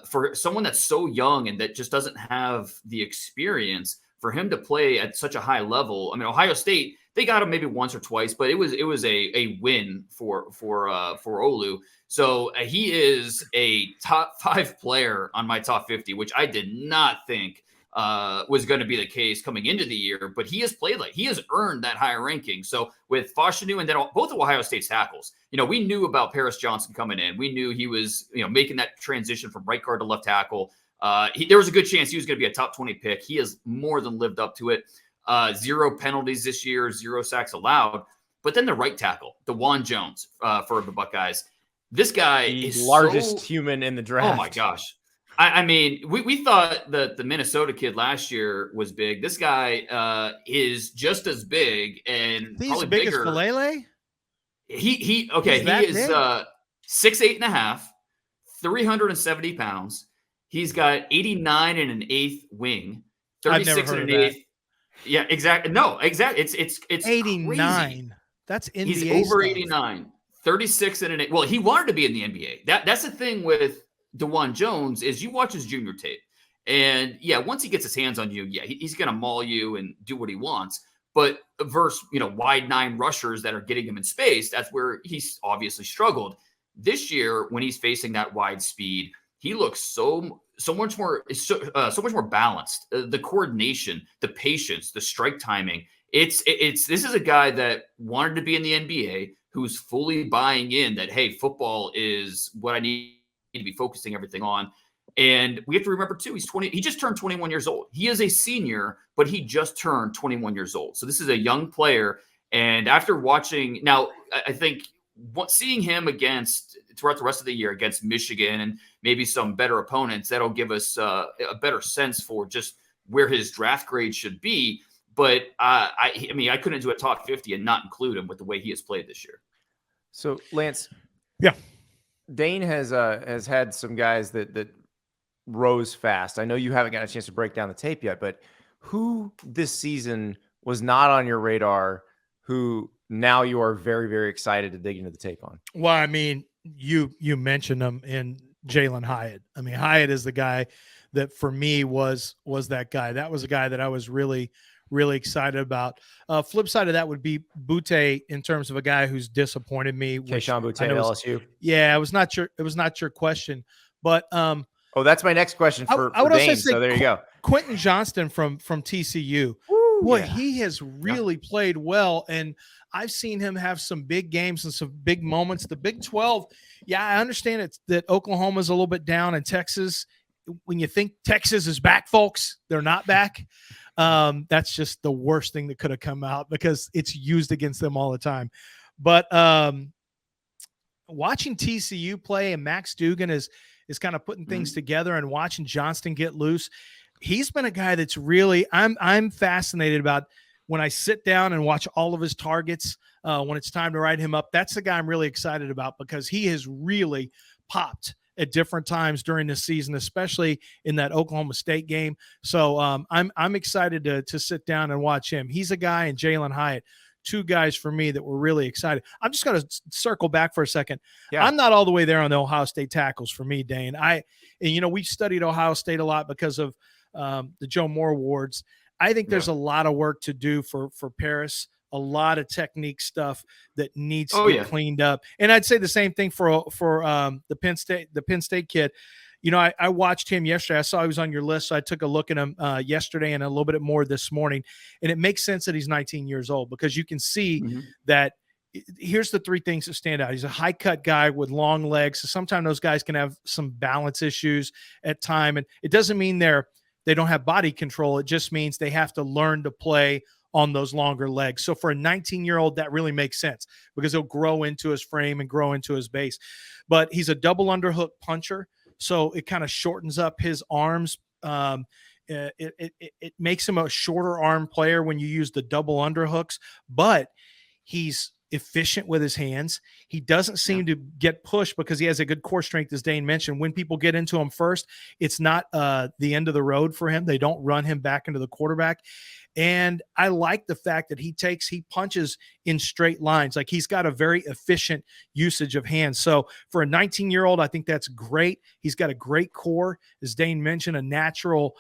for someone that's so young and that just doesn't have the experience, for him to play at such a high level. I mean, Ohio State, they got him maybe once or twice, but it was a win for Olu. So he is a top 5 player on my top 50, which I did not think was going to be the case coming into the year, but he has played he has earned that higher ranking. So with Fashanu and then both of Ohio State's tackles, we knew about Paris Johnson coming in. We knew he was, making that transition from right guard to left tackle. There was a good chance he was going to be a top 20 pick. He has more than lived up to it. 0 penalties this year, 0 sacks allowed. But then the right tackle, DeJuan Jones, for the Buckeyes. This guy is largest human in the draft. Oh my gosh. I mean, we thought that the Minnesota kid last year was big. This guy is just as big and He's probably as big bigger. as Falele? He He's that is big? 6'8.5", 370 pounds. He's got 89 and an eighth wing, I've never 36 and heard an of eighth. Yeah, exactly. No, exactly. It's 89. crazy. That's NBA He's over stuff. 89, 36 and an eighth. Well, he wanted to be in the NBA. That's the thing with DeJuan Jones is you watch his junior tape, and yeah, once he gets his hands on you, yeah, he's gonna maul you and do what he wants. But versus wide 9 rushers that are getting him in space, that's where he's obviously struggled. This year, when he's facing that wide speed, he looks so much more balanced. The coordination, the patience, the strike timing. This is a guy that wanted to be in the NBA, who's fully buying in that, hey, football is what I need to be focusing everything on. And we have to remember too, he just turned 21 years old. He is a senior, but he just turned 21 years old. So this is a young player. And after watching, now I think seeing him throughout the rest of the year against Michigan and maybe some better opponents, that'll give us a better sense for just where his draft grade should be. But I couldn't do a top 50 and not include him with the way he has played this year. So Lance, yeah, Dane has had some guys that rose fast. I know you haven't got a chance to break down the tape yet, but who this season was not on your radar, who now you are very, very excited to dig into the tape on? Well, I mean, you mentioned him in Jalin Hyatt. I mean, Hyatt is the guy that for me was that guy. That was a guy that I was really, really excited about. Flip side of that would be Butte in terms of a guy who's disappointed me. Keyshawn Butte, LSU. Yeah, it was not your question, but oh, that's my next question for I would Dane. also say So there you go. Quentin Johnston from TCU. Woo, Boy, yeah. he has really played well, and I've seen him have some big games and some big moments. The Big 12, yeah, I understand that Oklahoma's a little bit down, and Texas, when you think Texas is back, folks, they're not back. That's just the worst thing that could have come out because it's used against them all the time. But watching TCU play and Max Dugan is kind of putting things together and watching Johnston get loose. He's been a guy that's really I'm fascinated about when I sit down and watch all of his targets when it's time to write him up. That's the guy I'm really excited about because he has really popped at different times during the season, especially in that Oklahoma State game. So I'm excited to sit down and watch him. He's a guy, and Jalin Hyatt, two guys for me that were really excited. I'm just going to circle back for a second. Yeah. I'm not all the way there on the Ohio State tackles for me, Dane. We've studied Ohio State a lot because of the Joe Moore Awards. I think there's a lot of work to do for Paris, a lot of technique stuff that needs to be cleaned up. And I'd say the same thing for the Penn State kid. I watched him yesterday. I saw he was on your list, so I took a look at him yesterday and a little bit more this morning. And it makes sense that he's 19 years old because you can see that here's the three things that stand out. He's a high cut guy with long legs. So sometimes those guys can have some balance issues at time. And it doesn't mean they don't have body control. It just means they have to learn to play on those longer legs. So for a 19-year-old, that really makes sense because he'll grow into his frame and grow into his base. But he's a double underhook puncher, so it kind of shortens up his arms. It makes him a shorter arm player when you use the double underhooks, but he's efficient with his hands. He doesn't seem to get pushed because he has a good core strength, as Dane mentioned. When people get into him first, it's not the end of the road for him. They don't run him back into the quarterback. And I like the fact that he punches in straight lines. Like he's got a very efficient usage of hands. So for a 19-year-old, I think that's great. He's got a great core, as Dane mentioned, a natural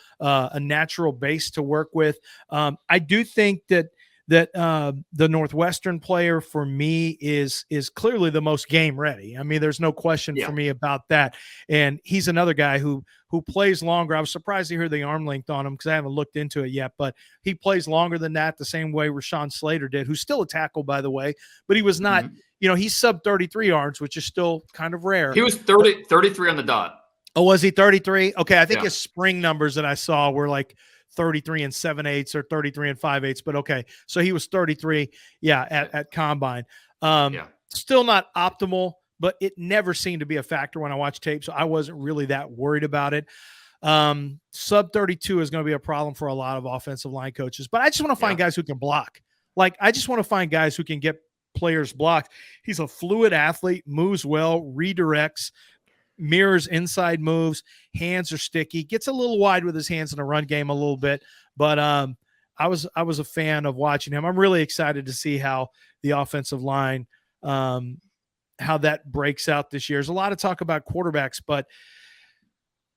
base to work with. I do think that the Northwestern player for me is clearly the most game ready. I mean, there's no question for me about that. And he's another guy who plays longer. I was surprised to hear the arm length on him because I haven't looked into it yet, but he plays longer than that, the same way Rashawn Slater did, who's still a tackle, by the way, but he was not, he's sub 33 arms, which is still kind of rare. He was 33 on the dot. Oh, was he 33? Okay. I think his spring numbers that I saw were like 33 and 7/8 or 33 and 5/8, but okay. So he was 33. At combine. Still not optimal, but it never seemed to be a factor when I watched tape. So I wasn't really that worried about it. Sub 32 is going to be a problem for a lot of offensive line coaches, but I just want to find guys who can block. Like, I just want to find guys who can get players blocked. He's a fluid athlete, moves well, redirects, mirrors inside moves, hands are sticky, gets a little wide with his hands in the run game a little bit. But I was a fan of watching him. I'm really excited to see how the offensive line, how that breaks out this year. There's a lot of talk about quarterbacks, but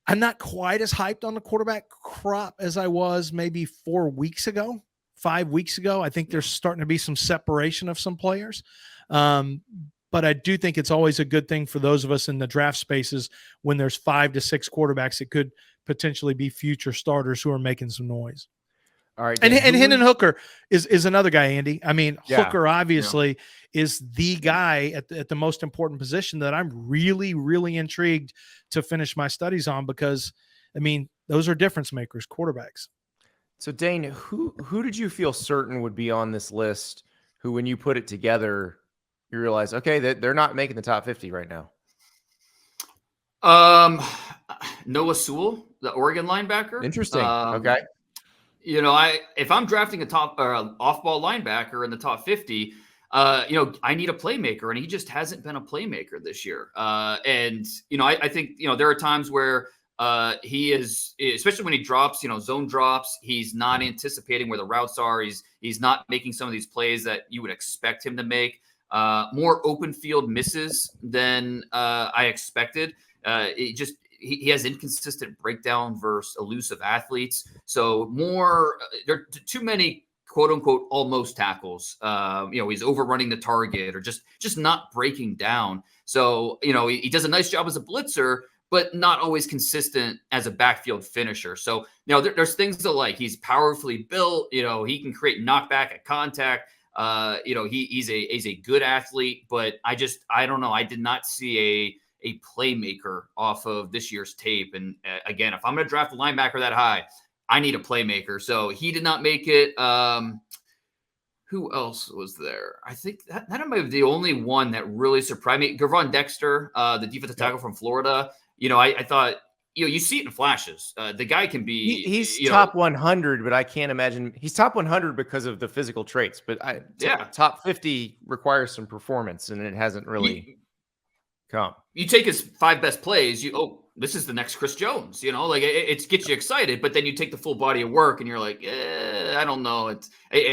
I'm not quite as hyped on the quarterback crop as I was maybe 5 weeks ago. I think there's starting to be some separation of some players. But I do think it's always a good thing for those of us in the draft spaces when there's 5 to 6 quarterbacks that could potentially be future starters who are making some noise. All right. And Hendon Hooker is another guy, Andy. I mean, Yeah. Hooker obviously is the guy at the most important position that I'm really, really intrigued to finish my studies on, because, I mean, those are difference makers, quarterbacks. So, Dane, who did you feel certain would be on this list who, when you put it together, you realize, okay, they're not making the top 50 right now? Noah Sewell, the Oregon linebacker. Interesting. Okay. You know, if I'm drafting a top or off-ball linebacker in the top 50, you know, I need a playmaker, and he just hasn't been a playmaker this year. And you know, I think, you know, there are times where he is, especially when he drops, you know, zone drops, he's not anticipating where the routes are. He's not making some of these plays that you would expect him to make. More open field misses than I expected. He has inconsistent breakdown versus elusive athletes. So there are too many quote unquote almost tackles. You know, he's overrunning the target or just not breaking down. So, you know, he does a nice job as a blitzer, but not always consistent as a backfield finisher. So, you know, there's things that, like, he's powerfully built, you know, he can create knockback at contact. You know, he's a good athlete, but I don't know. I did not see a playmaker off of this year's tape. And again, if I'm going to draft a linebacker that high, I need a playmaker. So he did not make it. Who else was there? I think that might be the only one that really surprised me. Gervon Dexter, the defensive tackle from Florida. You know, I thought, you know, you see it in flashes. The guy can be. He's top 100, but I can't imagine he's top 100 because of the physical traits. But top 50 requires some performance, and it hasn't really come. You take his 5 best plays. This is the next Chris Jones. You know, like it gets you excited, but then you take the full body of work, and you're like, I don't know.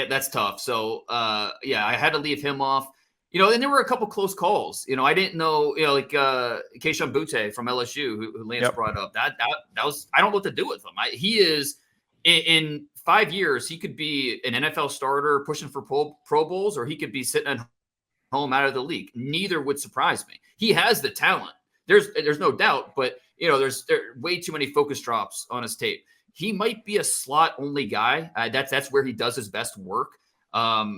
That's tough. So I had to leave him off. You know, and there were a couple close calls. You know, I didn't know, you know, like Kayshon Boutte from LSU, who Lance brought up. That was, I don't know what to do with him. He is, in 5 years, he could be an NFL starter pushing for Pro Bowls, or he could be sitting at home out of the league. Neither would surprise me. He has the talent. There's no doubt, but, you know, there are way too many focus drops on his tape. He might be a slot only guy. That's where he does his best work.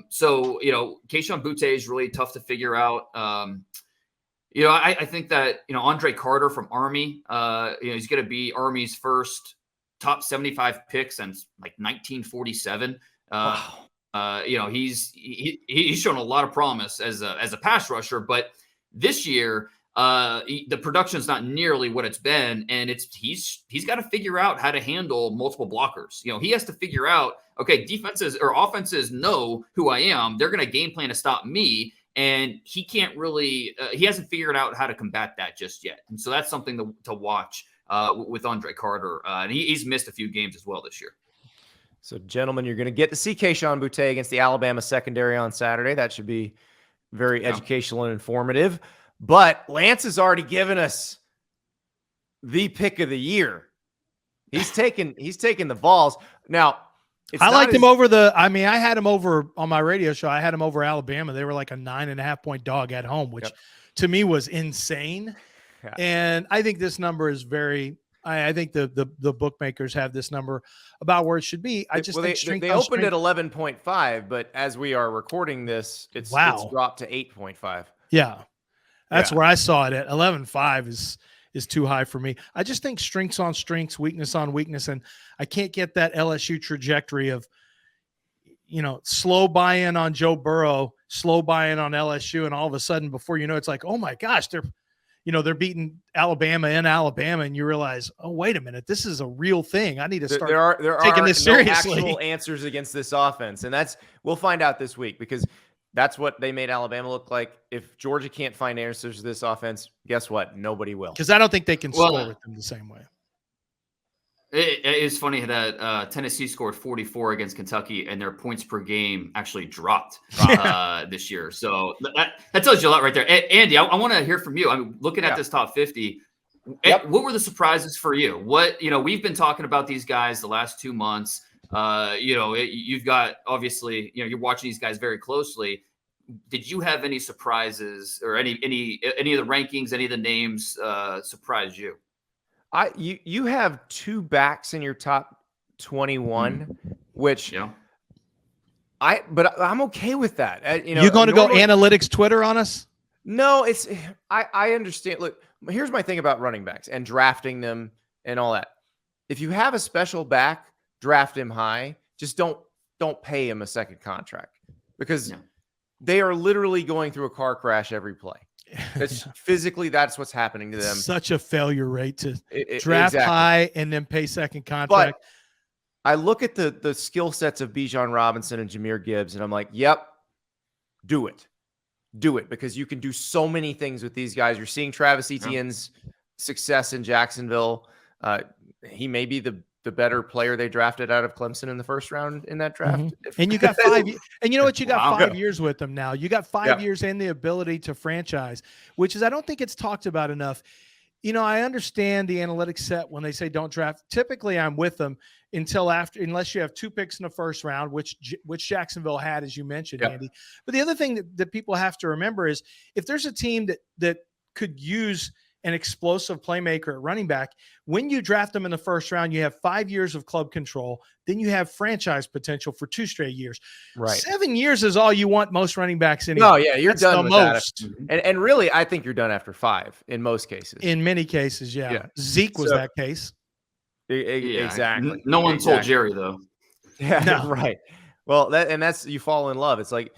So, you know, Kayshon Boutte is really tough to figure out. You know, I think that, you know, Andre Carter from Army, you know, he's going to be Army's first top 75 pick since like 1947. Wow. You know, he's shown a lot of promise as a pass rusher, but this year, the production is not nearly what it's been, and he's got to figure out how to handle multiple blockers. You know, he has to figure out, okay, defenses or offenses know who I am. They're going to game plan to stop me, and he can't really. He hasn't figured out how to combat that just yet, and so that's something to watch with Andre Carter, and he's missed a few games as well this year. So, gentlemen, you're going to get to see Kayshon Boutte against the Alabama secondary on Saturday. That should be very educational and informative. But Lance has already given us the pick of the year. He's taken the Vols. Now, I liked him over I had him over on my radio show. I had him over Alabama. They were like a 9.5 point dog at home, which to me was insane. Yeah. And I think this number is I think the bookmakers have this number about where it should be. I just think they opened at 11.5, but as we are recording this, it's dropped to 8.5. Yeah. That's where I saw it at 11.5 is too high for me. I just think strengths on strengths, weakness on weakness. And I can't get that LSU trajectory of, slow buy-in on Joe Burrow, slow buy-in on LSU, and all of a sudden, before you know, it's like, oh my gosh, they're beating Alabama in Alabama, and you realize, oh, wait a minute, this is a real thing. I need to start taking this seriously. No actual answers against this offense, and we'll find out this week, because that's what they made Alabama look like. If Georgia can't find answers to this offense, guess what? Nobody will. Because I don't think they can score with them the same way. It is funny that Tennessee scored 44 against Kentucky, and their points per game actually dropped this year. So that tells you a lot right there. Andy, I want to hear from you. I'm looking at this top 50. Yep. What were the surprises for you? We've been talking about these guys the last 2 months. You've got, obviously, you're watching these guys very closely. Did you have any surprises, or any of the rankings, any of the names surprise you? You have 2 backs in your top 21, which I'm okay with that. You're going to go analytics Twitter on us? No, I understand. Look, here's my thing about running backs and drafting them and all that. If you have a special back, draft him high. Just don't pay him a second contract, because they are literally going through a car crash every play. That's physically, that's what's happening to them. Such a failure rate to draft high and then pay second contract. But I look at the skill sets of Bijan Robinson and Jahmyr Gibbs, and I'm like, yep, do it, because you can do so many things with these guys. You're seeing Travis Etienne's success in Jacksonville. He may be the better player they drafted out of Clemson in the first round in that draft. Mm-hmm. And you got 5 and you know what? You got 5 years with them now. You got 5 years and the ability to franchise, which is, I don't think it's talked about enough. I understand the analytics set when they say don't draft. Typically I'm with them unless you have 2 picks in the first round, which Jacksonville had, as you mentioned, Andy. But the other thing that people have to remember is, if there's a team that could use an explosive playmaker at running back, when you draft them in the first round, you have 5 years of club control. Then you have franchise potential for 2 straight years. Right. 7 years is all you want most running backs anyway. No, yeah, you're done with most. And really, I think you're done after 5 in most cases. In many cases, yeah. Zeke was that case. Exactly. No one told Jerry, though. Yeah, no. Right. Well, that's you fall in love. It's like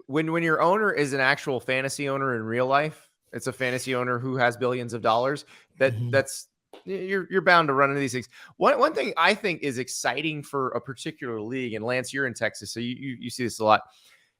when your owner is an actual fantasy owner in real life. It's a fantasy owner who has billions of dollars. That's you're bound to run into these things. One thing I think is exciting for a particular league, and Lance, you're in Texas, so you see this a lot.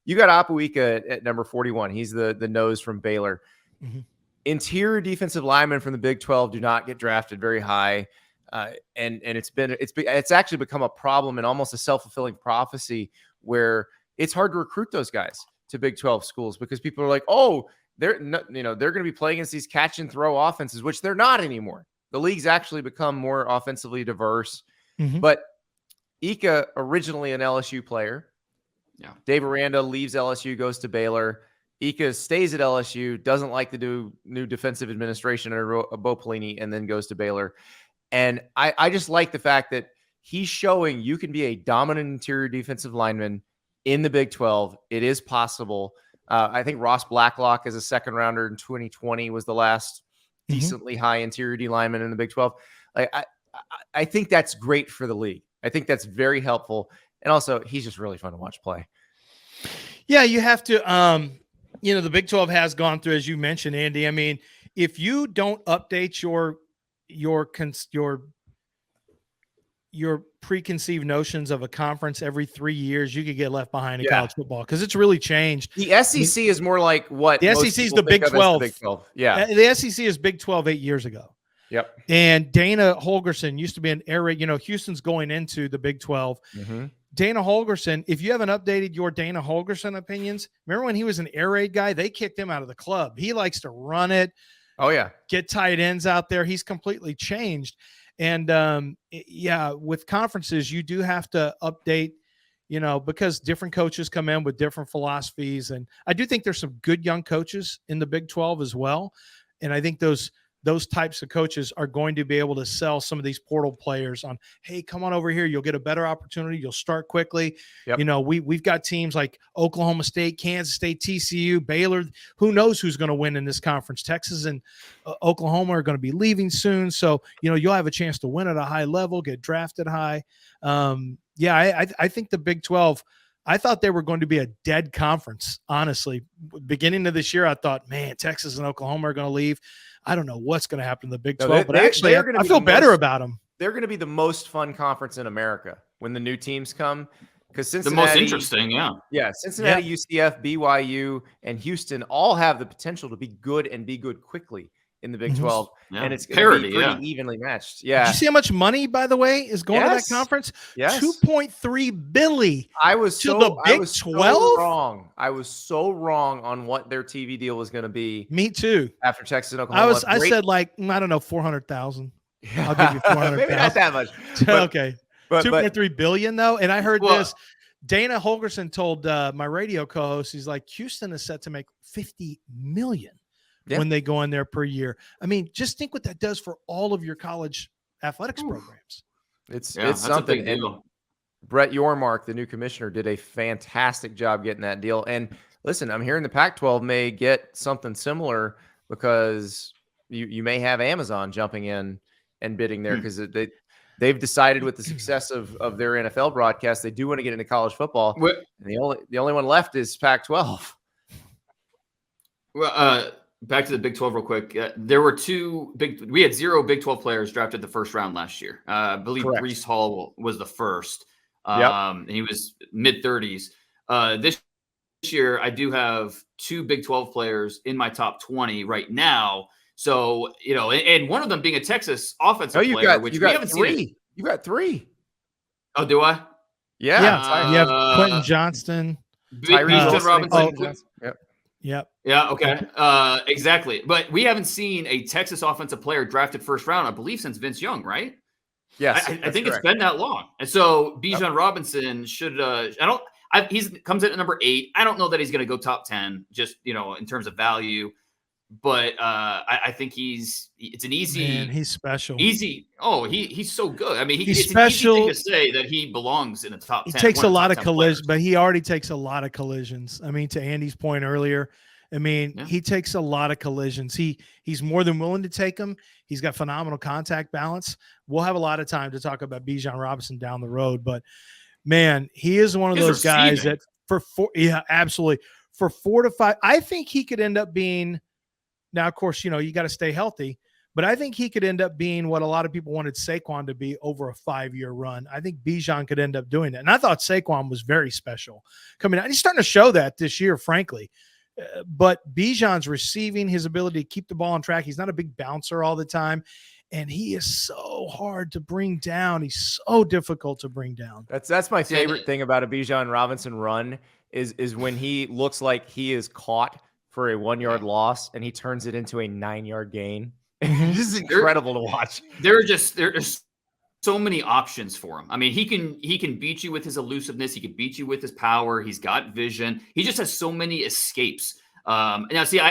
You got Apuika at number 41. He's the nose from Baylor. Mm-hmm. Interior defensive linemen from the Big 12 do not get drafted very high, and it's actually become a problem and almost a self-fulfilling prophecy, where it's hard to recruit those guys to Big 12 schools, because people are like, oh, they're going to be playing against these catch and throw offenses, which they're not anymore. The league's actually become more offensively diverse. Mm-hmm. But Ika, originally an LSU player. Yeah. Dave Aranda leaves LSU, goes to Baylor. Ika stays at LSU, doesn't like the new defensive administration under Bo Pelini, and then goes to Baylor. And I just like the fact that he's showing you can be a dominant interior defensive lineman in the Big 12. It is possible. I think Ross Blacklock, as a second rounder in 2020, was the last decently high interior D lineman in the Big 12. I think that's great for the league. I think that's very helpful. And also, he's just really fun to watch play. Yeah, you have to, the Big 12 has gone through, as you mentioned, Andy. I mean, if you don't update your preconceived notions of a conference every 3 years, you could get left behind in college football, because it's really changed. The SEC is more like what the SEC is the Big 12. The Big 12. Yeah. The SEC is Big 12 8 years ago. Yep. And Dana Holgorsen used to be an air raid. Houston's going into the Big 12. Mm-hmm. Dana Holgorsen, if you haven't updated your Dana Holgorsen opinions, remember when he was an air raid guy? They kicked him out of the club. He likes to run it. Oh, yeah. Get tight ends out there. He's completely changed. And with conferences, you do have to update, because different coaches come in with different philosophies. And I do think there's some good young coaches in the Big 12 as well. And I think those types of coaches are going to be able to sell some of these portal players on, hey, come on over here. You'll get a better opportunity. You'll start quickly. Yep. We've got teams like Oklahoma State, Kansas State, TCU, Baylor. Who knows who's going to win in this conference? Texas and Oklahoma are going to be leaving soon. So, you'll have a chance to win at a high level, get drafted high. I think the Big 12, I thought they were going to be a dead conference, honestly. Beginning of this year, I thought, man, Texas and Oklahoma are going to leave. I don't know what's going to happen in the Big 12, but actually, I feel better about them. They're going to be the most fun conference in America when the new teams come. Because Cincinnati, the most interesting, Cincinnati, UCF, BYU, and Houston all have the potential to be good and be good quickly in the Big 12, and it's going to be pretty evenly matched. Yeah. Did you see how much money, by the way, is going to that conference? Yes. $2.3 billion. I was so wrong. I was so wrong on what their TV deal was going to be. Me too. After Texas and Oklahoma, I said like I don't know, 400,000. I'll give you 400,000. Maybe not that much. Okay. But $2.3 billion though, and I heard this. Dana Holgerson told my radio co-host, he's like, Houston is set to make $50 million when they go in there per year. I mean, just think what that does for all of your college athletics programs. It's something. And Brett Yormark, the new commissioner, did a fantastic job getting that deal. And listen, I'm hearing the Pac-12 may get something similar because you may have Amazon jumping in and bidding there because they've decided with the success of their NFL broadcast, they do want to get into college football. And the only one left is Pac-12. Well, back to the Big 12 real quick. There were we had 0 Big 12 players drafted the first round last year. I believe Breece Hall was the first. And he was mid-30s. This year, I do have 2 Big 12 players in my top 20 right now. So, and one of them being a Texas offensive player, which we haven't seen. You got 3. Oh, do I? Yeah. You have Quentin Johnston. Bijan Robinson. Yep. Yeah. Okay. Exactly. But we haven't seen a Texas offensive player drafted first round, I believe, since Vince Young, right? Yes. I think it's been that long. And so Bijan Robinson should. He comes in at number 8. I don't know that he's going to go top 10, just in terms of value. But I think it's an easy. Man, he's special. Easy. Oh, he's so good. I mean, he's it's special. An easy thing to say that he belongs in the top 10. He takes a lot of collisions, but he already takes a lot of collisions. I mean, to Andy's point earlier, he takes a lot of collisions. He's more than willing to take them. He's got phenomenal contact balance. We'll have a lot of time to talk about Bijan Robinson down the road, but man, he is one of those guys that absolutely. For 4 to 5, I think he could end up being. Now, of course, you got to stay healthy, but I think he could end up being what a lot of people wanted Saquon to be over a 5-year run. I think Bijan could end up doing that. And I thought Saquon was very special coming out. He's starting to show that this year, frankly. But Bijan's receiving, his ability to keep the ball on track. He's not a big bouncer all the time. And he is so hard to bring down. He's so difficult to bring down. That's my favorite thing about a Bijan Robinson run is when he looks like he is caught for a 1-yard loss and he turns it into a 9-yard gain. This is incredible to watch. There's so many options for him. I mean, he can beat you with his elusiveness. He can beat you with his power. He's got vision. He just has so many escapes. Now, see,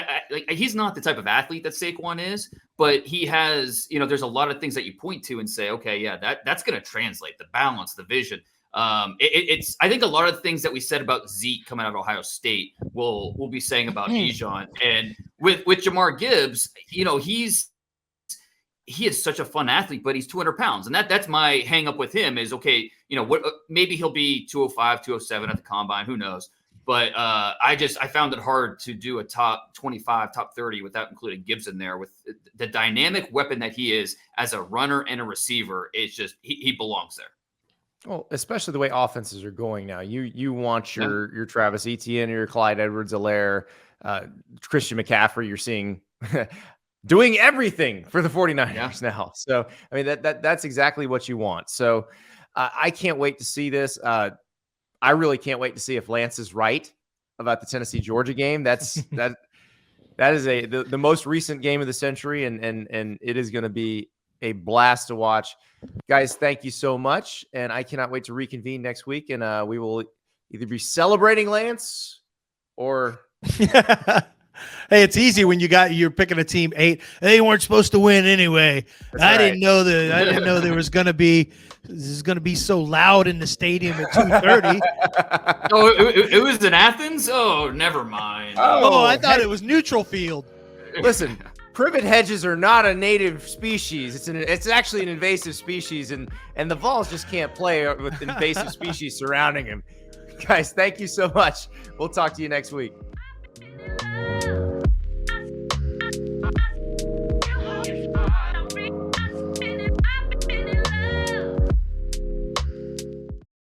he's not the type of athlete that Saquon is, but he has, there's a lot of things that you point to and say, okay, yeah, that's going to translate. The balance, the vision. I think a lot of the things that we said about Zeke coming out of Ohio State we'll be saying about Bijan. And with Jahmyr Gibbs, he is such a fun athlete, but he's 200 pounds. And that's my hang up with him is, okay, maybe he'll be 205, 207 at the combine. Who knows? But I found it hard to do a top 25, top 30 without including Gibbs in there. With the dynamic weapon that he is as a runner and a receiver, it's just he belongs there. Well, especially the way offenses are going now. You want your Travis Etienne or your Clyde Edwards-Helaire, Christian McCaffrey, you're seeing doing everything for the 49ers now. So, I mean, that's exactly what you want. So I can't wait to see this. I really can't wait to see if Lance is right about the Tennessee-Georgia game. That is the most recent game of the century, and it is going to be a blast to watch. Guys, thank you so much, and I cannot wait to reconvene next week, and we will either be celebrating Lance or hey, it's easy when you're picking a team 8. They weren't supposed to win anyway. I didn't know there was going to be so loud in the stadium at 2:30. Oh, it was in Athens? Oh, never mind. Oh, I thought it was neutral field. Listen, privet hedges are not a native species. It's actually an invasive species, and the Vols just can't play with invasive species surrounding him. Guys, thank you so much. We'll talk to you next week.